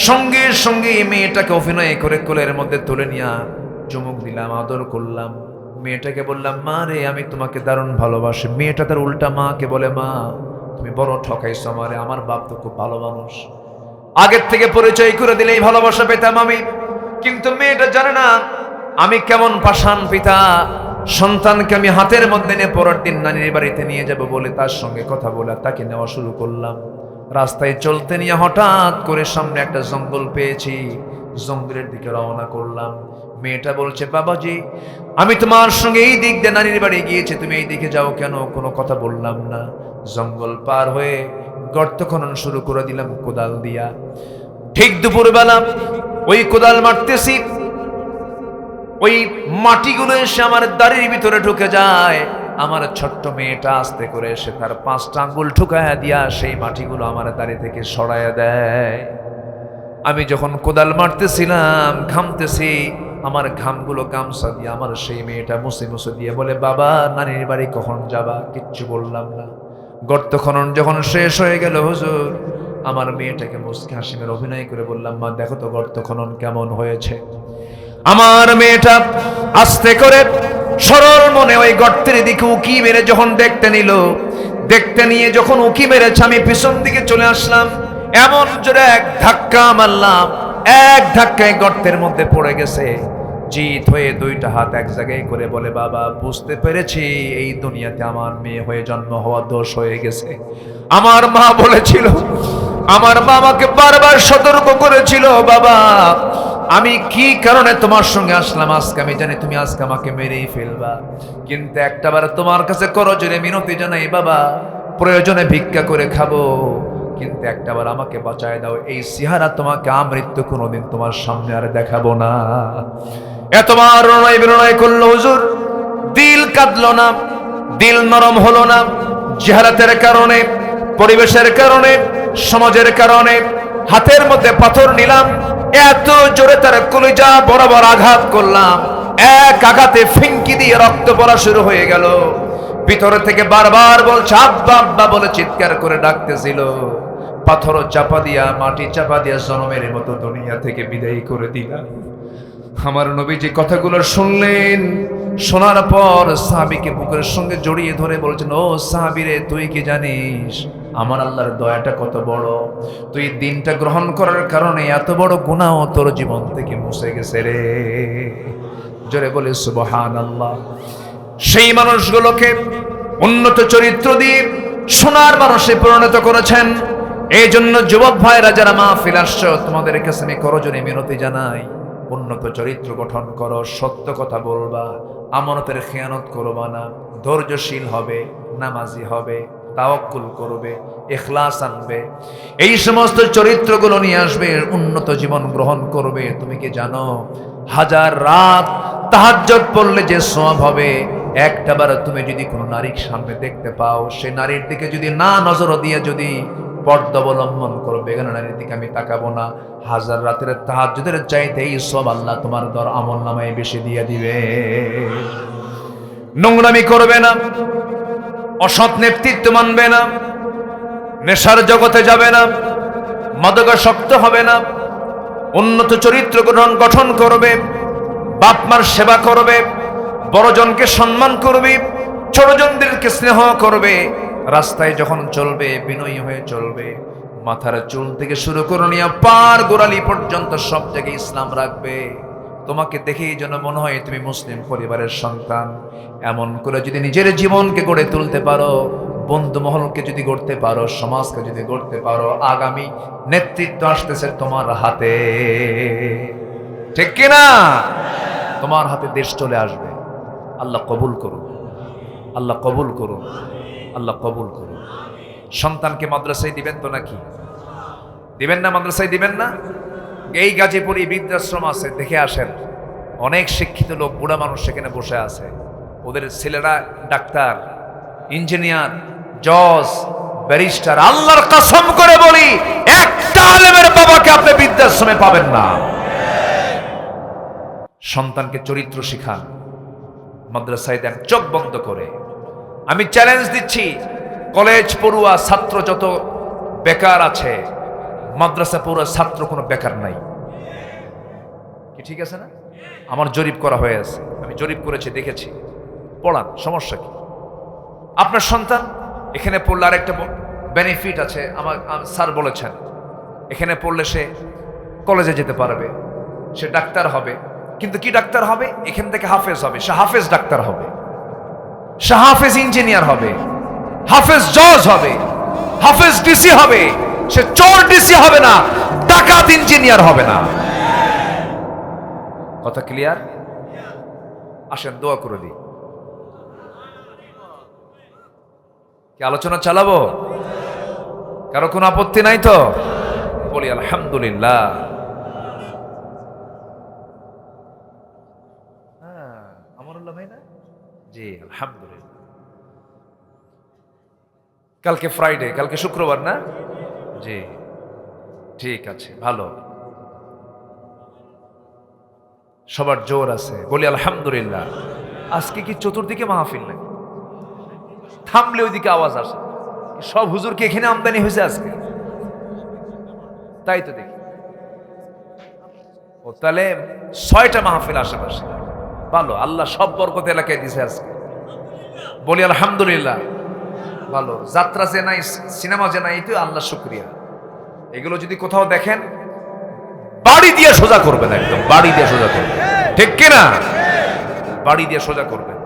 সঙ্গে সঙ্গে মেয়েটাকে অভিনয় করে কোলের মধ্যে তুলে নিয়ে চুমুক দিলাম, আদর করলাম। মেয়েটাকে বললাম, মা রে আমি তোমাকে দারুণ ভালোবাসি। মেয়েটা তার উল্টা মাকে বলে, মা তুমি বড় ঠকাইছো আমারে, আমার বাপ তো খুব ভালো মানুষ, আগের থেকে পরিচয় করে দিলে এই ভালোবাসা পেতাম আমি। কিন্তু মেয়েটা জানে না আমি কেমন পাষাণ পিতা, সন্তানকে আমি হাতের মধ্যে নিয়ে পরের দিন নানির বাড়িতে নিয়ে যাব বলে তার সঙ্গে কথা বলে তাকে নেওয়া শুরু করলাম। রাস্তায় চলতে নিয়ে হঠাৎ করে সামনে একটা জঙ্গল পেয়েছি, জঙ্গলের দিকে রওনা করলাম। মেয়েটা বলছে, বাবাজি আমি তোমার সঙ্গে এই দিক দিয়ে নানির বাড়ি গিয়েছি, তুমি এই দিকে যাও কেন? কোনো কথা বললাম না। জঙ্গল পার হয়ে গর্ত খনন শুরু করে দিলাম কোদাল দিয়া। ঠিক দুপুরবেলা ওই কোদাল মারতেছি, ওই মাটিগুলো এসে আমার দাড়ির ভিতরে ঢুকে যায়। আমার ছোট্ট মেয়েটা আস্তে করে এসে তার 5টা আঙ্গুল ঠুকায়া দিয়া সেই মাটিগুলো আমার দাড়ি থেকে সরাইয়া দেয়। আমি যখন কোদাল মারতেছিলাম ঘামতেছি, আমার ঘামগুলো গামছা দিয়ে আমার সেই মেয়েটা মুছে মুছে দিয়ে বলে, বাবা নানির বাড়ি কখন যাবা? কিচ্ছু বললাম না। গর্ত খনন যখন শেষ হয়ে গেল হুজুর, আমার মেয়েটাকে মুচকি হাসি মেরে অভিনয় করে বললাম, মা দেখো তো গর্ত খনন কেমন হয়েছে। আমার মেয়েটা আস্তে করে সরল মনে ওই গর্তের দিকে উকি মেরে যখন দেখতে নিল, দেখতে নিয়ে যখন উকি মেরেছে আমি পিছন দিকে চলে আসলাম। এমন জোরে এক ধাক্কা মারলাম, এক ধাক্কায় গর্তের মধ্যে পড়ে গেছে। জিত হয়ে 2টা হাত এক জায়গায় করে বলে, বাবা বুঝতে পেরেছি এই দুনিয়াতে আমার মেয়ে হয়ে জন্ম হওয়া দোষ হয়ে গেছে। আমার মা বলেছিল, আমার মা আমাকে বারবার সতর্ক করেছিল, বাবা আমি কি কারণে তোমার সঙ্গে আসলাম, আজকে আমি জানি তুমি আজকে আমাকে মেরেই ফেলবা, কিন্তু একটাবার তোমার কাছে করজোরে মিনতি জানাই, বাবা প্রয়োজনে ভিক্ষা করে খাবো, কিন্তু একটাবার আমাকে বাঁচায় দাও। এই চেহারা তোমাকে আমৃত্যু কোনোদিন তোমার সামনে আর দেখাবো না। এতবার রণয় বিনয় করলো হুজুর, দিল কাঁদলো না, দিল নরম হলো না। চেহারাতের কারণে, পরিবেশের কারণে, সমাজের কারণে হাতের মধ্যে পাথর নিলাম, এত জোরে তার কলিজা বরাবর আঘাত করলাম। এক আঘাতে ফিঙ্কি দিয়ে রক্ত পড়া শুরু হয়ে গেল। ভিতরে থেকে বারবার বলছে আব্বা আব্বা বলে চিৎকার করে ডাকতেছিল। পাথর চাপা দিয়া, মাটি চাপা দিয়া জনমের মতো দুনিয়া থেকে বিদায় করে দিলাম। আমার নবীজি কথাগুলো শুনলেন, শোনার পর সাহাবীকে বুকের সঙ্গে জড়িয়ে ধরে বলছেন, ও সাহাবী রে, তুই কি জানিস আমার আল্লাহর দয়াটা কত বড়? তুই দিনটা গ্রহণ করার কারণে এত বড় গুনাহ তোর জীবন থেকে মুছে গেছে রে। জোরে বলে সুবহানাল্লাহ। সেই মানুষগুলোকে উন্নত চরিত্র দিয়ে সোনার মানুষে পরিণত করেছেন। এই জন্য যুবক ভাইরা যারা মাহফিল আসছো, তোমাদের কাছে আমি করজোরে মিনতি জানাই, উন্নত চরিত্র গঠন করো, সত্য কথা বলবা, আমানতের খেয়ানত করবা না, ধৈর্যশীল হবে, নামাজি হবে, তাওয়াক্কুল করবে, ইখলাস আনবে, এই সমস্ত চরিত্রগুলো নিয়ে আসবে, উন্নত জীবন গ্রহণ করবে। তুমি কি জানো 1000 রাত তাহাজ্জুদ পড়লে যে সওয়াব হবে, একটাবার তুমি যদি কোনো নারীর সামনে দেখতে পাও, সে নারীর দিকে যদি না নজর দিয়ে যদি পর্দা অবলম্বন করবে, এখানে নারীর দিকে আমি তাকাবো না, 1000 রাতের তাহাজ্জুদের চাইতে এই সব আল্লাহ তোমার দর আমল নামায় বেশি দিয়ে দিবে। নোংরামি করবে না, অসৎ নেতৃত্ব মানবে না, নেশার জগতে যাবে না, মাদকাসক্ত হবে না, উন্নত চরিত্র গঠন করবে, বাপ মার সেবা করবে, বড়জনকে সম্মান করবে, ছোটজনদেরকে স্নেহ করবে, রাস্তায় যখন চলবে বিনয়ী হয়ে চলবে, মাথার চুল থেকে শুরু করে নিয়ে পার গোড়ালি পর্যন্ত সব জায়গায় ইসলাম রাখবে। তোমাকে দেখেই যেন মনে হয় তুমি মুসলিম পরিবারের সন্তান। এমন করে যদি নিজের জীবনকে গড়ে তুলতে পারো, বন্ধু মহলকে যদি গড়তে পারো, সমাজকে যদি গড়তে পারো, আগামী নেতৃত্ব আসতেছে তোমার হাতে, ঠিক কিনা? তোমার হাতে দেশ চলে আসবে। আল্লাহ কবুল করুন, আল্লাহ কবুল করুন, আল্লাহ কবুল করুন। সন্তানকে মাদ্রাসায় দিবেন তো নাকি? দিবেন না? মাদ্রাসায় দিবেন না? এই গাজীপুরে বৃদ্ধাশ্রম আছে, দেখে আসেন, অনেক শিক্ষিত লোক, বুড়া মানুষ সেখানে বসে আছে, ওদের ছেলেরা ডাক্তার, ইঞ্জিনিয়ার, জজ, ব্যারিস্টার। আল্লাহর কসম করে বলি, একটা আলেমের বাবাকে আপনি বৃদ্ধাশ্রমে পাবেন না। সন্তানকে চরিত্র শিখান, মাদ্রাসায় দেন চোখ বন্ধ করে। আমি চ্যালেঞ্জ দিচ্ছি, কলেজ পড়ুয়া ছাত্র যত বেকার আছে, মাদ্রাসা পড়ুয়া ছাত্র কোনো বেকার নাই। কি ঠিক আছে না? আমার জরিপ করা হয়ে আছে, আমি জরিপ করেছি, দেখেছি। পড়ান, সমস্যা কি? আপনার সন্তান এখানে পড়লে আর একটা বেনিফিট আছে, আমার স্যার বলেছেন, এখানে পড়লে সে কলেজে যেতে পারবে, সে ডাক্তার হবে, কিন্তু কি ডাক্তার হবে? এখান থেকে হাফেজ হবে, সে হাফেজ ডাক্তার হবে, সে হাফেজ ইঞ্জিনিয়ার হবে, হাফেজ জজ হবে, হাফেজ ডিসি হবে। সে চোর ডিসি হবে না, ডাকাত ইঞ্জিনিয়ার হবে না। কথা ক্লিয়ার? আসেন দোয়া করে দিই। কি আলোচনা চালাবো? কারো কোনো আপত্তি নাই তো? বলি আলহামদুলিল্লাহ। আমানুল্লাহ ভাই না? জি আলহামদুলিল্লাহ। কালকে ফ্রাইডে, কালকে শুক্রবার না? জি ঠিক আছে, ভালো, সবার জোর আছে। বলি আলহামদুলিল্লাহ। আজকে কি চতুর্দিকে মাহফিল নাকি? থামলে ওইদিকে আওয়াজ আসে। সব হুজুর কি এখানে আমদানি হয়েছে আজকে? তাই তো দেখি। ও তাহলে 6টা মাহফিল আশেপাশে। ভালো, আল্লাহ সব বরকত এলাকায় দিছে আজকে। বলি আলহামদুলিল্লাহ। ভালো, যাত্রা যে নাই, সিনেমা যে নাই, তো আল্লাহ শুকরিয়া। এগুলো যদি কোথাও দেখেন, বাড়ি দিয়ে সোজা করবেন, একদম বাড়ি দিয়ে সোজা করবেন, ঠিক কিনা? বাড়ি দিয়ে সোজা করবেন,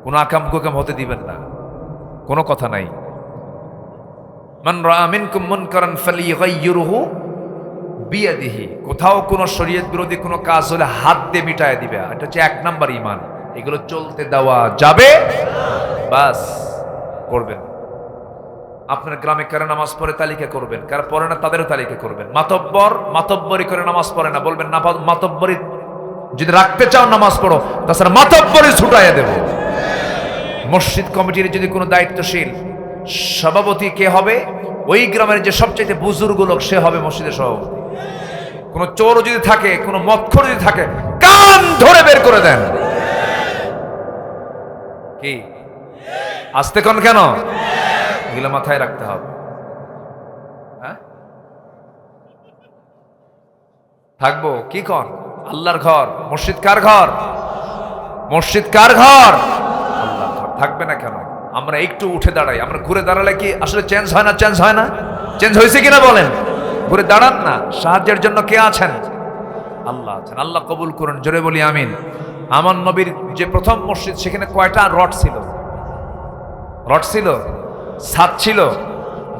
কোনো আকাম কুকাম হতে দিবেন না, কোনো কথা নাই। মান রাআ মিনকুম মুনকারান ফালিয়ুগাইয়িরহু বিয়াদিহি। কোথাও কোনো শরীয়ত বিরোধী কোনো কাজ হলে হাত দিয়ে মিটায় দিবে, এটা হচ্ছে 1 নাম্বার ঈমান। এগুলো চলতে দেওয়া যাবে, বাস করবেন। আপনার গ্রামে কারা নামাজ পড়ে তালিকা করবেন, কারা পড়ে না তাদেরও তালিকা করবেন। মাতব্বরি করে নামাজ পড়ে না, বলবেন না মাতব্বরি যদি রাখতে চাও নামাজ পড়ো, তাছাড়া মাতব্বরি ছুটাইয়া দেব। মসজিদ কমিটির যদি কোনো দায়িত্বশীল সভাপতি কে হবে? ওই গ্রামের যে সবচেয়ে বুজুর্গ লোক, সে হবে মসজিদের সভাপতি। কোন চোর যদি থাকে, কোন মক্খর যদি থাকে, কান ধরে বের করে দেন। কি আসতে কোন কেন? এগুলো মাথায় রাখতে হবে। হ্যাঁ, থাকবো কি কন? আল্লাহর ঘর, মসজিদ কার ঘর? মসজিদ কার ঘর? আল্লাহর ঘর। থাকবে না কেন? আমরা একটু উঠে দাঁড়াই, আমরা ঘুরে দাঁড়ালে কি আসলে চেঞ্জ হয় না? চেঞ্জ হয় না? চেঞ্জ হয়েছে কিনা বলেন? ঘুরে দাঁড়ান না। সাহায্যের জন্য কে আছেন? আল্লাহ আছেন। আল্লাহ কবুল করুন, জোরে বলি আমিন। আমার নবীর যে প্রথম মসজিদ, সেখানে কয়টা রড ছিল? রড ছিল, ছাদ ছিল,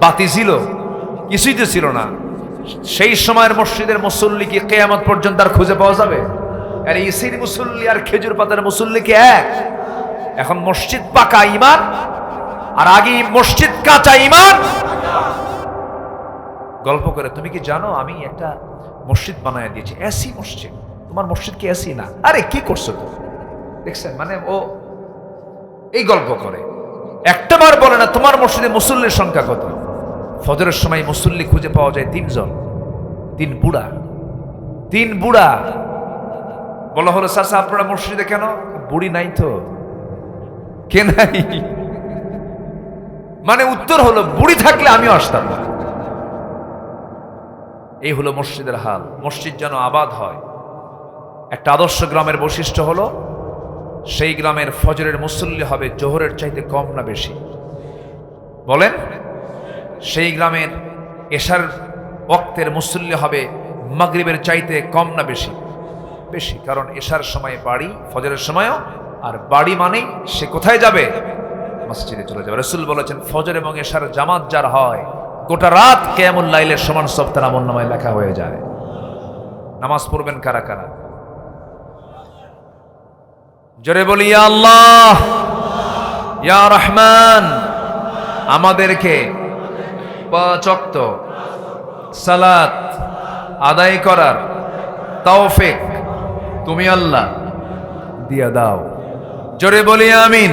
বাতি ছিল, কিছুই তো ছিল না। সেই সময়ের মসজিদের মুসল্লি কি কিয়ামত পর্যন্ত আর খুঁজে পাওয়া যাবে? আর ইসির মুসল্লি আর খেজুর পাতার মুসল্লি কি এক? এখন মসজিদ পাকা ঈমান, আর আগে মসজিদ কাঁচা ঈমান। গল্প করে, তুমি কি জানো আমি একটা মসজিদ বানায় দিয়েছি, এসি মসজিদ। তোমার মসজিদ কি এসি না? আরে কি করছো তুমি? দেখছেন, মানে ও এই গল্প করে, একটা বার বলে না তোমার মসজিদে মুসল্লির সংখ্যা কত। ফজরের সময় মুসল্লি খুঁজে পাওয়া যায় 3 জন, 3 বুড়া। 3 বুড়া। বলা হলো, চাচা আপনারা মসজিদে কেন? বুড়ি নাই তো। কে নাই? মানে উত্তর হলো, বুড়ি থাকলে আমিও আসতাম না। এই হলো মসজিদের হাল। মসজিদ যেন আবাদ হয়। একটা আদর্শ গ্রামের বৈশিষ্ট্য হলো, সেই গ্রামের ফজরের মুসল্লি হবে জোহরের চাইতে কম না বেশি? বলেন। সেই গ্রামের এশার ওয়াক্তের মুসল্লি হবে মাগরিবের চাইতে কম না বেশি? বেশি। কারণ এশার সময় বাড়ি, ফজরের সময়ও। আর বাড়ি মানেই সে কোথায় যাবে? মসজিদে চলে যাবে। রাসূল বলেছেন, ফজর এবং এশার জামাত যার হয়, গোটা রাত কিয়ামুল লাইলের সমান সব তার আমলনামায় লেখা হয়ে যায়। নামাজ পড়বেন কারা কারা? জোরে বলি, ইয়া আল্লাহ, ইয়া রহমান। আমাদেরকে 5 ওয়াক্ত সালাত আদায় করার তৌফিক তুমি আল্লাহ দিয়া দাও। জোরে বলি আমিন।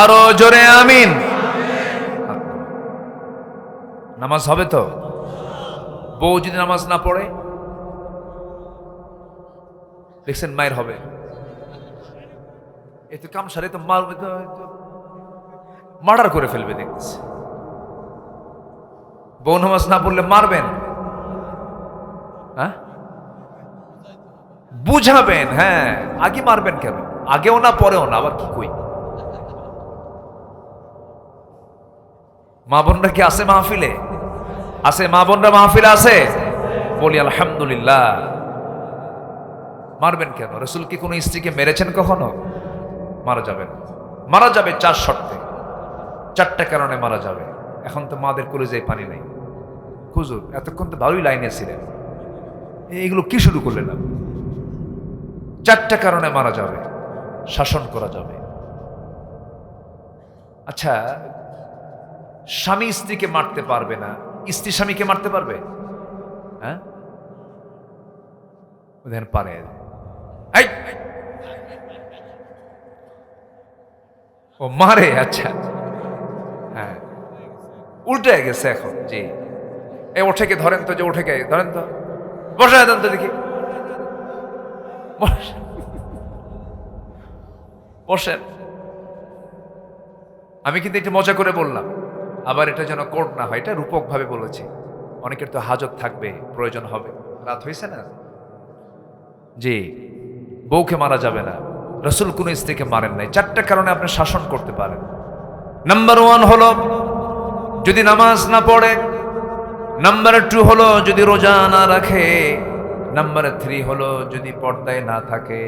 আরো জোরে আমিন। নামাজ হবে তো? বউ যদি নামাজ না পড়ে, দেখছেন মায়ের হবে। এতে কামসারে তো মার্ডার করে ফেলবে দেখতেছে। বউ নামাজ না পড়লে মারবেন? হ্যাঁ, বুঝাবেন। হ্যাঁ, আগে মারবেন কেন? আগেও না পরেও না, আবার কি কই? মা বোনরা কি আছে মাহফিলে? আছে মা বোনরা মাহফিলে আছে? বলি আলহামদুলিল্লাহ। মারবেন কেন? রাসূল কি কোনো স্ত্রীকে মেরেছেন কখনো? মারা যাবে না। মারা যাবে 4 শর্তে, 4টা কারণে মারা যাবে। এখন তো মাদের কলিজায় পানি নেই। হুজুর এতক্ষণ তো ভালোই লাইনে ছিলেন, এইগুলো কি শুরু করলেন না? 4টা কারণে মারা যাবে, শাসন করা যাবে। আচ্ছা, স্বামী স্ত্রীকে মারতে পারবে না, স্ত্রী স্বামীকে মারতে পারবে? হ্যাঁ, দেখেন পারে। এই, ও মারে? আচ্ছা, হ্যাঁ, উল্টে গেছে এখন। জি, এই ওঠেকে ধরেন তো, যে ওঠেকে ধরেন তো, বসায় দেন তো দেখি, বসেন। আমি কিন্তু একটু মজা করে বললাম, আবার এটা যেন কোর্ট না হয়, এটা রূপক ভাবে বলেছি। অনেকের তো হাজত থাকবে, প্রয়োজন হবে। রাত হয়েছে না? জি, বউকে মারা যাবে না। রাসূল কোন স্ত্রীকে মারেন নাই। 4টা কারণে আপনি শাসন করতে পারেন। নাম্বার 1 হলো যদি নামাজ না পড়ে, নাম্বার 2 হলো যদি রোজা না রাখে, নাম্বার 3 হলো যদি পর্দায় না থাকে,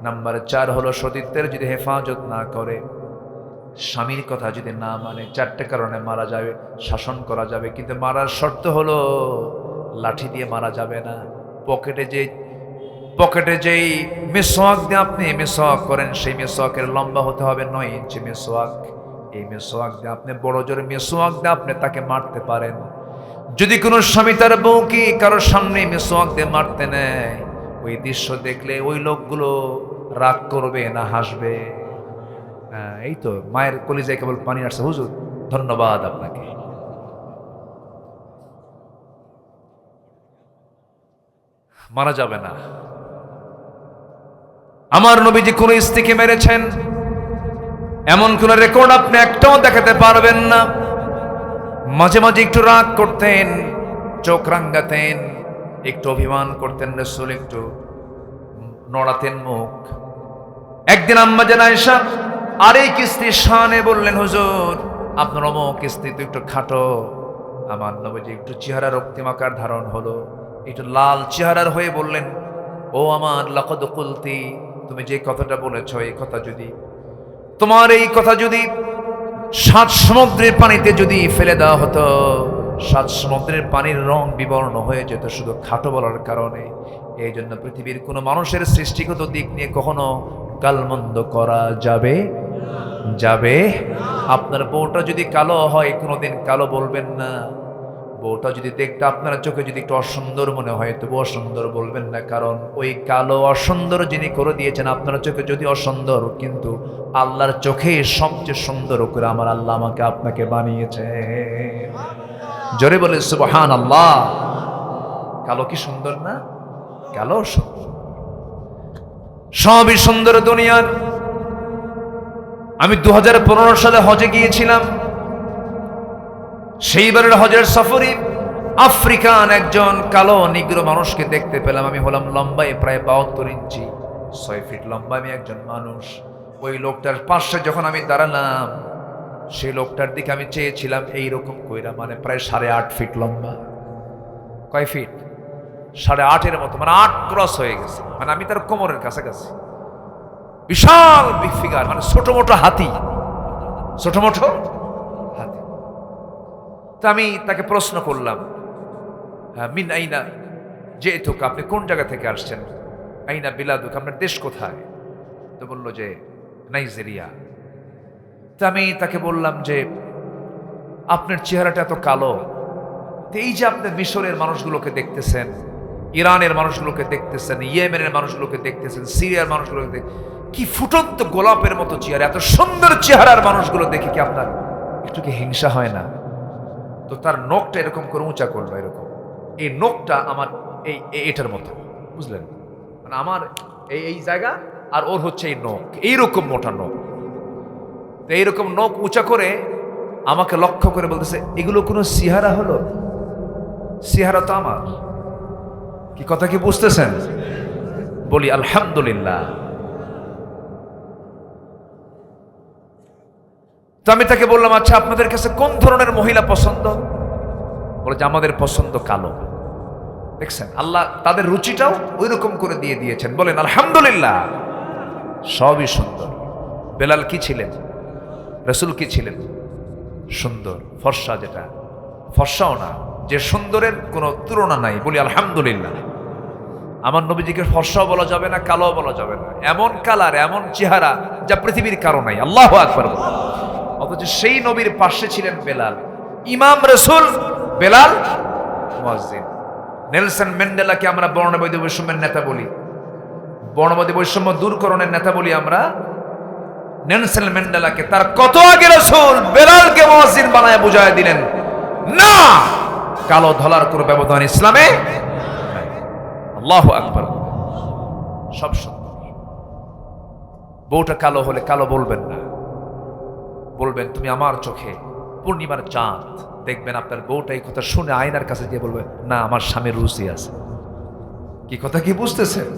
নাম্বার 4 হলো সতীত্বের যদি হেফাজত না করে, স্বামীর কথা যদি না মানে। 4টা কারণে মারা যাবে, শাসন করা যাবে। কিন্তু মারার শর্ত হলো লাঠি দিয়ে মারা যাবে না। পকেটে যেই মিসওয়াক দিয়ে আপনি মিসওয়াক করেন, সেই মিসওয়াকের লম্বা হতে হবে 9 ইঞ্চি মিসওয়াক। এই মিসওয়াক দিয়ে আপনি বড় জোরে মিসওয়াক দিয়ে আপনি তাকে মারতে পারেন। যদি কোনো স্বামী তার বউকে কারোর সামনে মিসওয়াক দিয়ে মারতে নেয়, ওই দৃশ্য দেখলে ওই লোকগুলো রাগ করবে না হাসবে? এই তো মায়ের কলিজায় কেবল পানি আসছে। হুজুর ধন্যবাদ আপনাকে। মারা যাবে না। আমার নবীজি কোন স্ত্রীকে মেরেছেন এমন কোন রেকর্ড আপনি একটাও দেখাতে পারবেন না। মাঝে মাঝে একটু রাগ করতেন, চোখ রাঙ্গাতেন, একটু অভিমান করতেন, রাসূল একটু নড়াতেন মুখ। একদিন আম্মা জান আয়েশা আরেক স্ত্রীর শানে বললেন, হুজুর আপনার অমুক স্ত্রী তো একটু খাটো। আমার নবীজি একটু চেহারা রক্তিমাকার ধারণ হলো, একটু লাল চেহারার হয়ে বললেন, ও আমার লাকাদ কুলতি, তুমি যে কথাটা বলেছো, এই কথা যদি, তোমার এই কথা যদি 7 সমুদ্রের পানিতে যদি ফেলে দেওয়া হতো, 7 সমুদ্রের পানির রং বিবর্ণ হয়ে যেত শুধু খাটো বলার কারণে। এই জন্য পৃথিবীর কোনো মানুষের সৃষ্টিগত দিক নিয়ে কখনো গালমন্দ করা যাবে যাবে। আপনার বউটা যদি কালো হয়, কোনোদিন কালো বলবেন না। বউটা যদি দেখতে আপনার চোখে যদি একটু অসুন্দর মনে হয়, তবু অসুন্দর বলবেন না, কারণ ওই কালো অসুন্দর যিনি করে দিয়েছেন আপনার চোখে যদি অসুন্দর, কিন্তু আল্লাহর চোখে সবচেয়ে সুন্দর করে আমার আল্লাহ আমাকে আপনাকে বানিয়েছে। জোরে বলে সুবহানাল্লাহ। কালো কি সুন্দর না? কালো সুন্দর, সবই সুন্দর দুনিয়ার। আমি 2015 সালে হজে গিয়েছিলাম। সেইবারের হজের সফরে আফ্রিকান একজন কালো নিগ্রো মানুষকে দেখতে পেলাম। আমি হলাম লম্বায় প্রায় 72 ইঞ্চি, 6 ফিট লম্বা আমি একজন মানুষ। ওই লোকটার পাশে যখন আমি দাঁড়ালাম, সেই লোকটার দিকে আমি চেয়েছিলাম এইরকম কইরা, মানে প্রায় 8.5 ফিট লম্বা। কয় ফিট? 8.5-এর মতো, মানে 8 ক্রস হয়ে গেছে, মানে আমি তার কোমরের কাছাকাছি। বিশাল বিগ ফিগার, মানে ছোট মোটো হাতি, ছোট মোটো হাতি। তা আমি তাকে প্রশ্ন করলাম, মিন আইনা যেতুক, আপনি কোন জায়গা থেকে আসছেন? আইনা বিলাদুক, আপনার দেশ কোথায়? তো বলল যে নাইজেরিয়া। তা আমি তাকে বললাম যে আপনার চেহারাটা এত কালো, তো এই যে আপনি মিশরের মানুষগুলোকে দেখতেছেন, ইরানের মানুষগুলোকে দেখতেছেন, ইয়েমেনের মানুষগুলোকে দেখতেছেন, সিরিয়ার মানুষগুলোকে কি ফুটন্ত গোলাপের মতো চেহারা, এত সুন্দর চেহারার মানুষগুলো দেখে কি আপনার একটু কি হিংসা হয় না? তো তার নখটা এরকম করে উঁচা করলো, এরকম। এই নখটা আমার এটার মতো, বুঝলেন? মানে আমার এই জায়গা আর ওর হচ্ছে এই নখ, এইরকম মোটা নখ। তো এইরকম নখ উঁচা করে আমাকে লক্ষ্য করে বলতেছে, এগুলো কোনো চেহারা হলো? চেহারা তো আমার। কি কথা কি বুঝতেছেন? বলি আলহামদুলিল্লাহ। তো আমি তাকে বললাম, আচ্ছা আপনাদের কাছে কোন ধরনের মহিলা পছন্দ? বলে যে আমাদের পছন্দ কালো। দেখছেন, আল্লাহ তাদের রুচিটাও ওই রকম করে দিয়ে দিয়েছেন। বলেন আলহামদুলিল্লাহ। সবই সুন্দর। বেলাল কি ছিলেন? রাসূল কি ছিলেন? সুন্দর, ফর্সা। যেটা ফর্সাও না, যে সুন্দরের কোনো তুলনা নাই, বলি আলহামদুলিল্লাহ। আমার নবীজিকে ফর্সাও বলা যাবে না, কালোও বলা যাবে না। এমন কালার, এমন চেহারা যা পৃথিবীর কারো নাই। আল্লাহু আকবার। অথচ সেই নবীর পাশে ছিলেন বেলাল, ইমাম রাসূল বেলাল মুয়াজ্জিন। নেলসন ম্যান্ডেলাকে আমরা বর্ণবাদী বৈষম্যের নেতা বলি, বর্ণবাদী বৈষম্য দূরকরণের নেতা বলি আমরা নেলসন ম্যান্ডেলাকে। তার কত আগে রাসূল বেলালকে মুয়াজ্জিন বানায় বুঝায় দিলেন, না, কালো ধলার কোনো ব্যবধান ইসলামে নাই। আল্লাহু আকবার। সব সুন্দর। বউটা কালো হলে কালো বলবেন না, বলবেন তুমি আমার চোখে পূর্ণিমার চাঁদ। দেখবেন আপনার বউটা এই কথা শুনে আয়নার কাছে গিয়ে বলবে, না, আমার স্বামীর রুচি আছে। কি কথা কি বুঝতেছেন?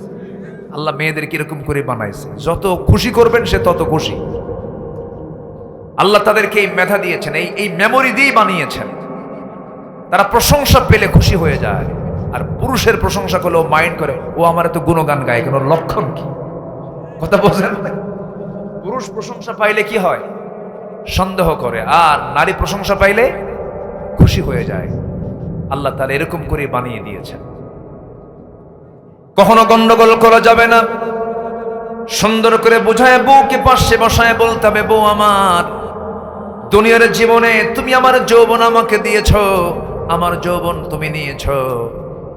আল্লাহ মেয়েদের কিরকম করে বানাইছে, যত খুশি করবেন সে তত খুশি। আল্লাহ তাদেরকে এই মেধা দিয়েছেন, এই মেমোরি দিয়ে বানিয়েছেন। তারা প্রশংসা পেলে খুশি হয়ে যায়। আর পুরুষের প্রশংসা করলে ও মাইন্ড করে, ও আমার এত গুণগান গায় কেন, লক্ষণ কি? কথা বোঝেন? পুরুষ প্রশংসা পাইলে কি হয়? সন্দেহ করে। আর নারী প্রশংসা পাইলে খুশি হয়ে যায়। আল্লাহ তাআলা এরকম করে বানিয়ে দিয়েছেন। কখনো গন্ডগোল করা যাবে না। সুন্দর করে বোঝায় বউকে পাশে বসায় বলতে হবে, বউ আমার, দুনিয়ার জীবনে তুমি আমার যৌবন আমাকে দিয়েছ, আমার যৌবন তুমি নিয়েছ।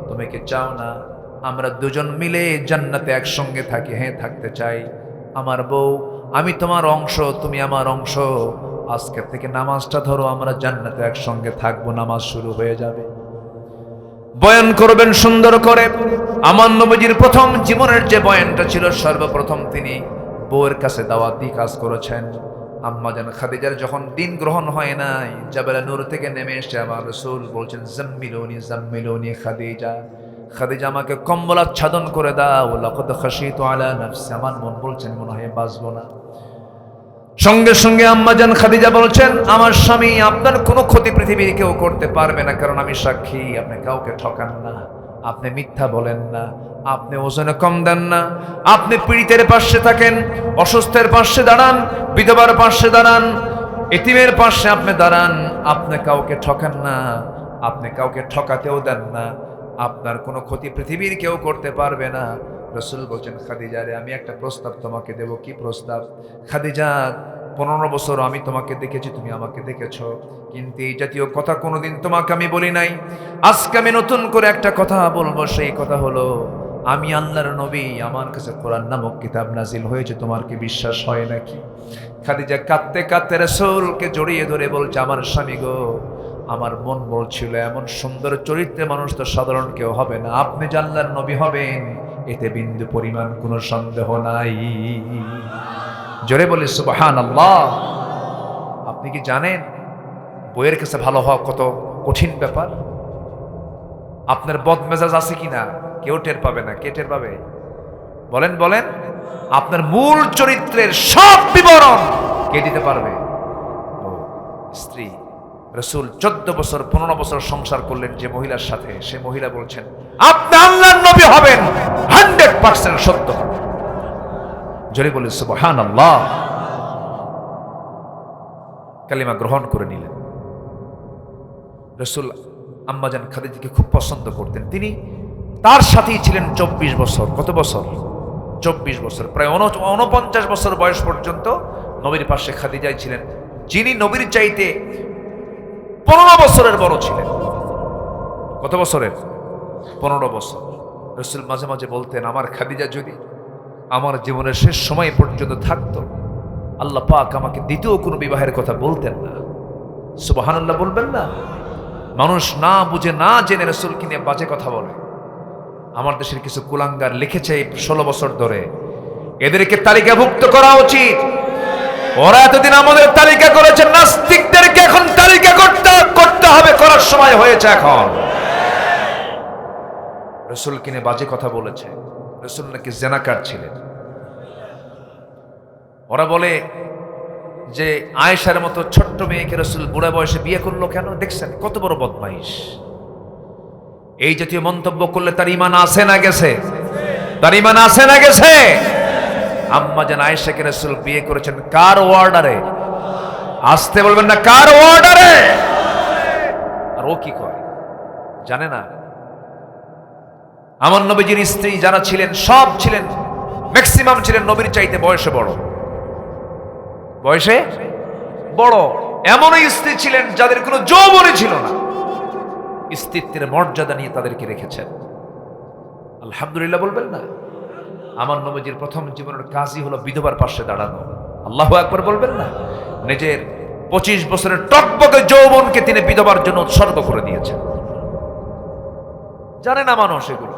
তুমি কি চাও না আমরা দুজন মিলে জান্নাতে একসঙ্গে থাকি? হ্যাঁ, থাকতে চাই। আমার বউ, আমি তোমার অংশ, তুমি আমার অংশ। আজকের থেকে নামাজটা ধরো, আমরা জান্নাতে একসঙ্গে থাকবো। নামাজ শুরু হয়ে যাবে। বয়ান করবেন সুন্দর করে। আমার নবীজির প্রথম জীবনের যে বয়ানটা ছিল, সর্বপ্রথম তিনি বউয়ের কাছে দাওয়াতি কাজ করেছেন। আম্মা জান খাদিজার যখন দিন গ্রহণ হয় নাই, জাবালে নূর থেকে নেমে এসে আমার রাসূল বলছেন, জাম্মিলুনি জাম্মিলুনি খাদিজা, খাদিজা আমাকে কম্বল আচ্ছাদন করে দাও। লাকাদ খাশিতু আলা নাফসি, আমার মন বলছেন মনে হয় বাঁচবো না। সঙ্গে সঙ্গে আম্মা জান খাদিজা বলছেন, আমার স্বামী, আপনার কোনো ক্ষতি পৃথিবীর কেউ করতে পারবে না, কারণ আমি সাক্ষী আপনি কাউকে ঠকান না, আপনি মিথ্যা বলেন না, আপনি ওজনে কম দেন না, আপনি পীড়িতের পাশে থাকেন, অসুস্থের পাশে দাঁড়ান, বিধবার পাশে দাঁড়ান, এতিমের পাশে আপনি দাঁড়ান, আপনি কাউকে ঠকান না, আপনি কাউকে ঠকাতেও দেন না, আপনার কোনো ক্ষতি পৃথিবীর কেউ করতে পারবে না। রাসূল বলছেন, খাদিজা রে, আমি একটা প্রস্তাব তোমাকে দেব। কি প্রস্তাব? খাদিজা, 15 বছর আমি তোমাকে দেখেছি, তুমি আমাকে দেখেছো, কিন্তু এই জাতীয় কথা কোনোদিন তোমাকে আমি বলি নাই। আজকে আমি নতুন করে একটা কথা বলবো। সেই কথা হলো, আমি আল্লাহর নবী, আমার কাছে কোরআন নামক কিতাব নাজিল হয়েছে, তোমার কি বিশ্বাস হয় নাকি? খাদিজা কাঁদতে কাঁদতে রাসূলকে জড়িয়ে ধরে বলছে, আমার স্বামী গো, আমার মন বলছিল এমন সুন্দর চরিত্রের মানুষ তো সাধারণ কেউ হবে না, আপনি যে আল্লাহর নবী হবেন এতে বিন্দু পরিমাণ কোনো সন্দেহ নাই। জোরে বলি সুবহানাল্লাহ। আপনি কি জানেন বইয়ের কাছে ভালো হওয়া কত কঠিন ব্যাপার? আপনার বদমেজাজ আছে কিনা কেউ টের পাবে না। কে টের পাবে? বলেন বলেন। আপনার মূল চরিত্রের সব বিবরণ কে দিতে পারবে? স্ত্রী। রাসূল 14 বছর 15 বছর সংসার করলেন যে মহিলার সাথে, সে মহিলা বলছেন, আপনি আল্লাহর নবী হবেন, 100% সত্য। জোরে বলি সুবহানাল্লাহ। কালিমা গ্রহণ করে নিলেন। রাসূল আম্মাজান খাদিজাকে খুব পছন্দ করতেন। তিনি তার সাথেই ছিলেন 24 বছর। কত বছর? 24 বছর। প্রায় 49 বছর বয়স পর্যন্ত নবীর পাশে খাদিজাই ছিলেন, যিনি নবীর চাইতে 15 বছরের বড় ছিলেন। কত বছরের? 15 বছর। রাসূল মাঝে মাঝে বলতেন, আমার খাদিজা যদি আমার জীবনের শেষ সময় পর্যন্ত থাকতো, আল্লাহ পাক আমাকে দ্বিতীয় কোনো বিবাহের কথা বলতেন না। সুবহানাল্লাহ বলবেন না? মানুষ না বুঝে না জেনে রাসূলকে নিয়ে বাজে কথা বলে। আমার দেশের কিছু কুলাঙ্গার লিখেছে 16 বছর ধরে, এদেরকে তালিকাভুক্ত করা উচিত। ওরা এতদিন আমাদের তালিকা করেছে, নাস্তিকদেরকে এখন তালিকা করতে হবে, করার সময় হয়েছে এখন। রাসূলকে নিয়ে বাজে কথা বলেছে। রাসূল নাকি জেনাকার ছিলেন। ওরা বলে যে আয়েশার মতো ছোট্ট মেয়েকে রাসূল বুড়া বয়সে বিয়ে করলো কেন? দেখছেন কত বড় বদমাইশ। এই জাতীয় মন্তব্য করলে তার ঈমান আছে না গেছে? তার ঈমান আছে না গেছে? আম্মা জান আয়েশাকে রাসূল বিয়ে করেছেন কার অর্ডারে? আসতে বলবেন না, কার অর্ডারে? আর ও কি করে জানে না? আমার নবীজির স্ত্রী যারা ছিলেন সব ছিলেন, ম্যাক্সিমাম ছিলেন নবীর চাইতে বয়সে বড়। বয়সে বড় এমনই স্ত্রী ছিলেন যাদের কোনো যৌবনই ছিল না। স্ত্রীত্বের মর্যাদা নিয়ে তাদেরকে রেখেছেন। আলহামদুলিল্লাহ বলবেন না? আমার নবীজির প্রথম জীবনের কাজই হলো বিধবার পাশে দাঁড়ানো। আল্লাহু আকবার বলবেন না? নিজের 25 বছরের টকবকে যৌবনকে তিনি বিধবার জন্য উৎসর্গ করে দিয়েছেন। জানে না মানুষ এগুলো,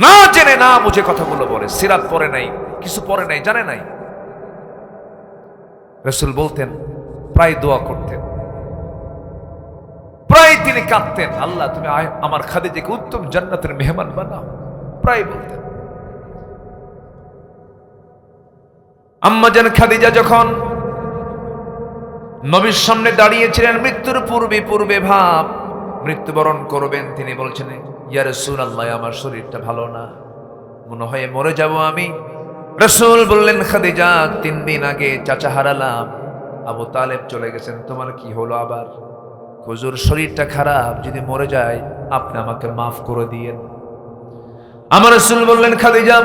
না জেনে না বুঝে কথাগুলো বলে। সিরাত পড়ে নাই, কিছু পড়ে নাই, জানে নাই। রাসূল বলতেন, প্রায় দোয়া করতেন, প্রায় তিনি কাঁদতেন, আল্লাহ তুমি আমার খাদিজাকে উত্তম জান্নাতের মেহমান বানাও, প্রায় বলতেন। আম্মা জান খাদিজা যখন নবীর সামনে দাঁড়িয়েছিলেন মৃত্যুর পূর্বে ভাব মৃত্যুবরণ করবেন, তিনি বলছেন, ইয়া রাসূলুল্লাহ, আমার শরীরটা ভালো না, মনে হয় মরে যাব আমি। রাসূল বললেন, খাদিজা, 3 দিন আগে চাচা হারালাম, আবু তালেব চলে গেছেন, তোমার কি হলো আবার? হুজুর, শরীরটা খারাপ, যদি মরে যায় আপনি আমাকে মাফ করে দিয়েন। আমার রাসূল বললেন, খাদিজা,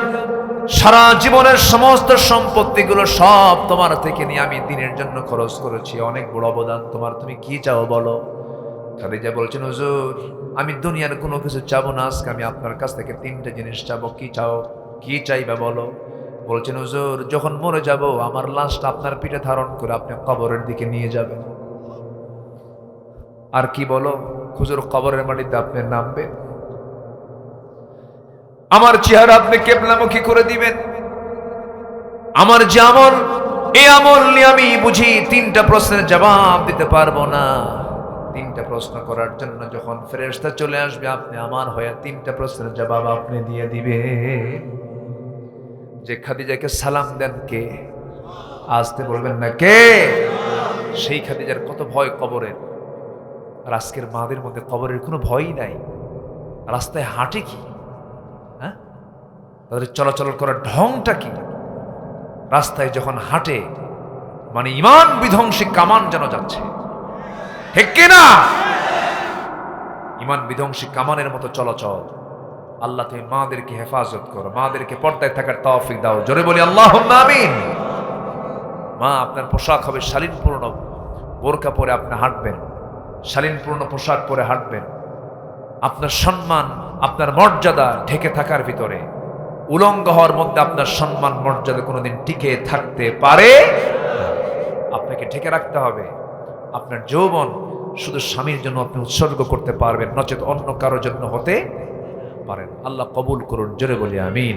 সারা জীবনের সমস্ত সম্পত্তিগুলো সব তোমার থেকে নিয়ে আমি দিনের জন্য খরচ করেছি, অনেক বড় অবদান তোমার, তুমি কি চাও বলো? খাদিজা বলছেন, হুজুর, আমি দুনিয়ার কোনো কিছু চাবো না, আজকে আমি আপনার কাছ থেকে 3টা জিনিস চাবো। কি চাও? কি চাইবা বলো? বলছেন, হুজুর, যখন মরে যাব আমার লাশটা আপনার পিঠে ধারণ করে আপনি কবরের দিকে নিয়ে যাবেন। আর কি বলো? হুজুর, কবরের মাটিতে আপনি নামবেন, আমার চেহারা আপনি কিবলামুখী করে দিবেন, আমার যে আমল, এই আমল নিয়ে আমি বুঝি 3টা প্রশ্নের জবাব দিতে পারবো না। 3টা প্রশ্ন করার জন্য যখন ফেরেশতা চলে আসবে, আপনি আমার হয়ে 3টা প্রশ্নের জবাব আপনি দিয়ে দিবে। যে খাদিজাকে সালাম দেন কে? আসতে বলবেন না, কে? সেই খাদিজার কত ভয় কবরের। আর আজকের মাদের মধ্যে কবরের কোনো ভয়ই নাই। রাস্তায় হাঁটে কি? হ্যাঁ, তাদের চলাচল করার ঢংটা কি? রাস্তায় যখন হাঁটে মানে ঈমান বিধ্বংসী কামান যেন যাচ্ছে, ঠিক কিনা? ঈমান বিধ্বংসী কামানের মতো চলাচল। আল্লাহ, তুমি মাদেরকে হেফাজত করো, মাদেরকে পর্দায় থাকার তৌফিক দাও। জোরে বলি আল্লাহুম্মা আমিন। মা, আপনার পোশাক হবে শালীনপূর্ণ, বোরকা পরে আপনি হাঁটবেন, শালীনপূর্ণ পোশাক পরে হাঁটবেন। আপনার সম্মান, আপনার মর্যাদা ঢেকে থাকার ভিতরে, উলঙ্গ হওয়ার মধ্যে আপনার সম্মান মর্যাদা কোনোদিন টিকে থাকতে পারে? আপনাকে ঢেকে রাখতে হবে। আপনার যৌবন শুধু স্বামীর জন্য আপনি উৎসর্গ করতে পারবেন, নচেত অন্য কারোর জন্য হতে পারেন। আল্লাহ কবুল করুন, জোরে বলি আমিন।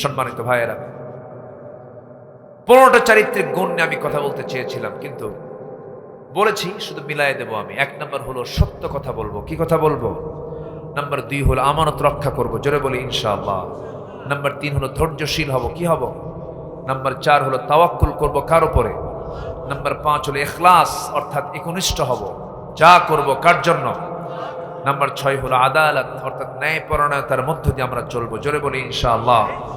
সম্মানিত ভাইয়েরা, 15টা চারিত্রিক গুণ নিয়ে আমি কথা বলতে চেয়েছিলাম, কিন্তু বলেছি শুধু মিলাই দেব আমি। 1 নম্বর হলো সত্য কথা বলবো। কি কথা বলবো? নাম্বার 2 হলো আমানত রক্ষা করব, জোরে বলি ইনশাআল্লাহ। নাম্বার 3 হলো ধৈর্যশীল হব। কি হব? নাম্বার 4 হলো তাওয়াক্কুল করব কার উপরে? নাম্বার 5 হলো ইখলাস, অর্থাৎ একনিষ্ঠ হব, যা করব কার জন্য? নাম্বার 6 হলো আদালত, অর্থাৎ ন্যায়পরায়ণতার মধ্য দিয়ে আমরা চলবো, জোরে বলি ইনশাআল্লাহ।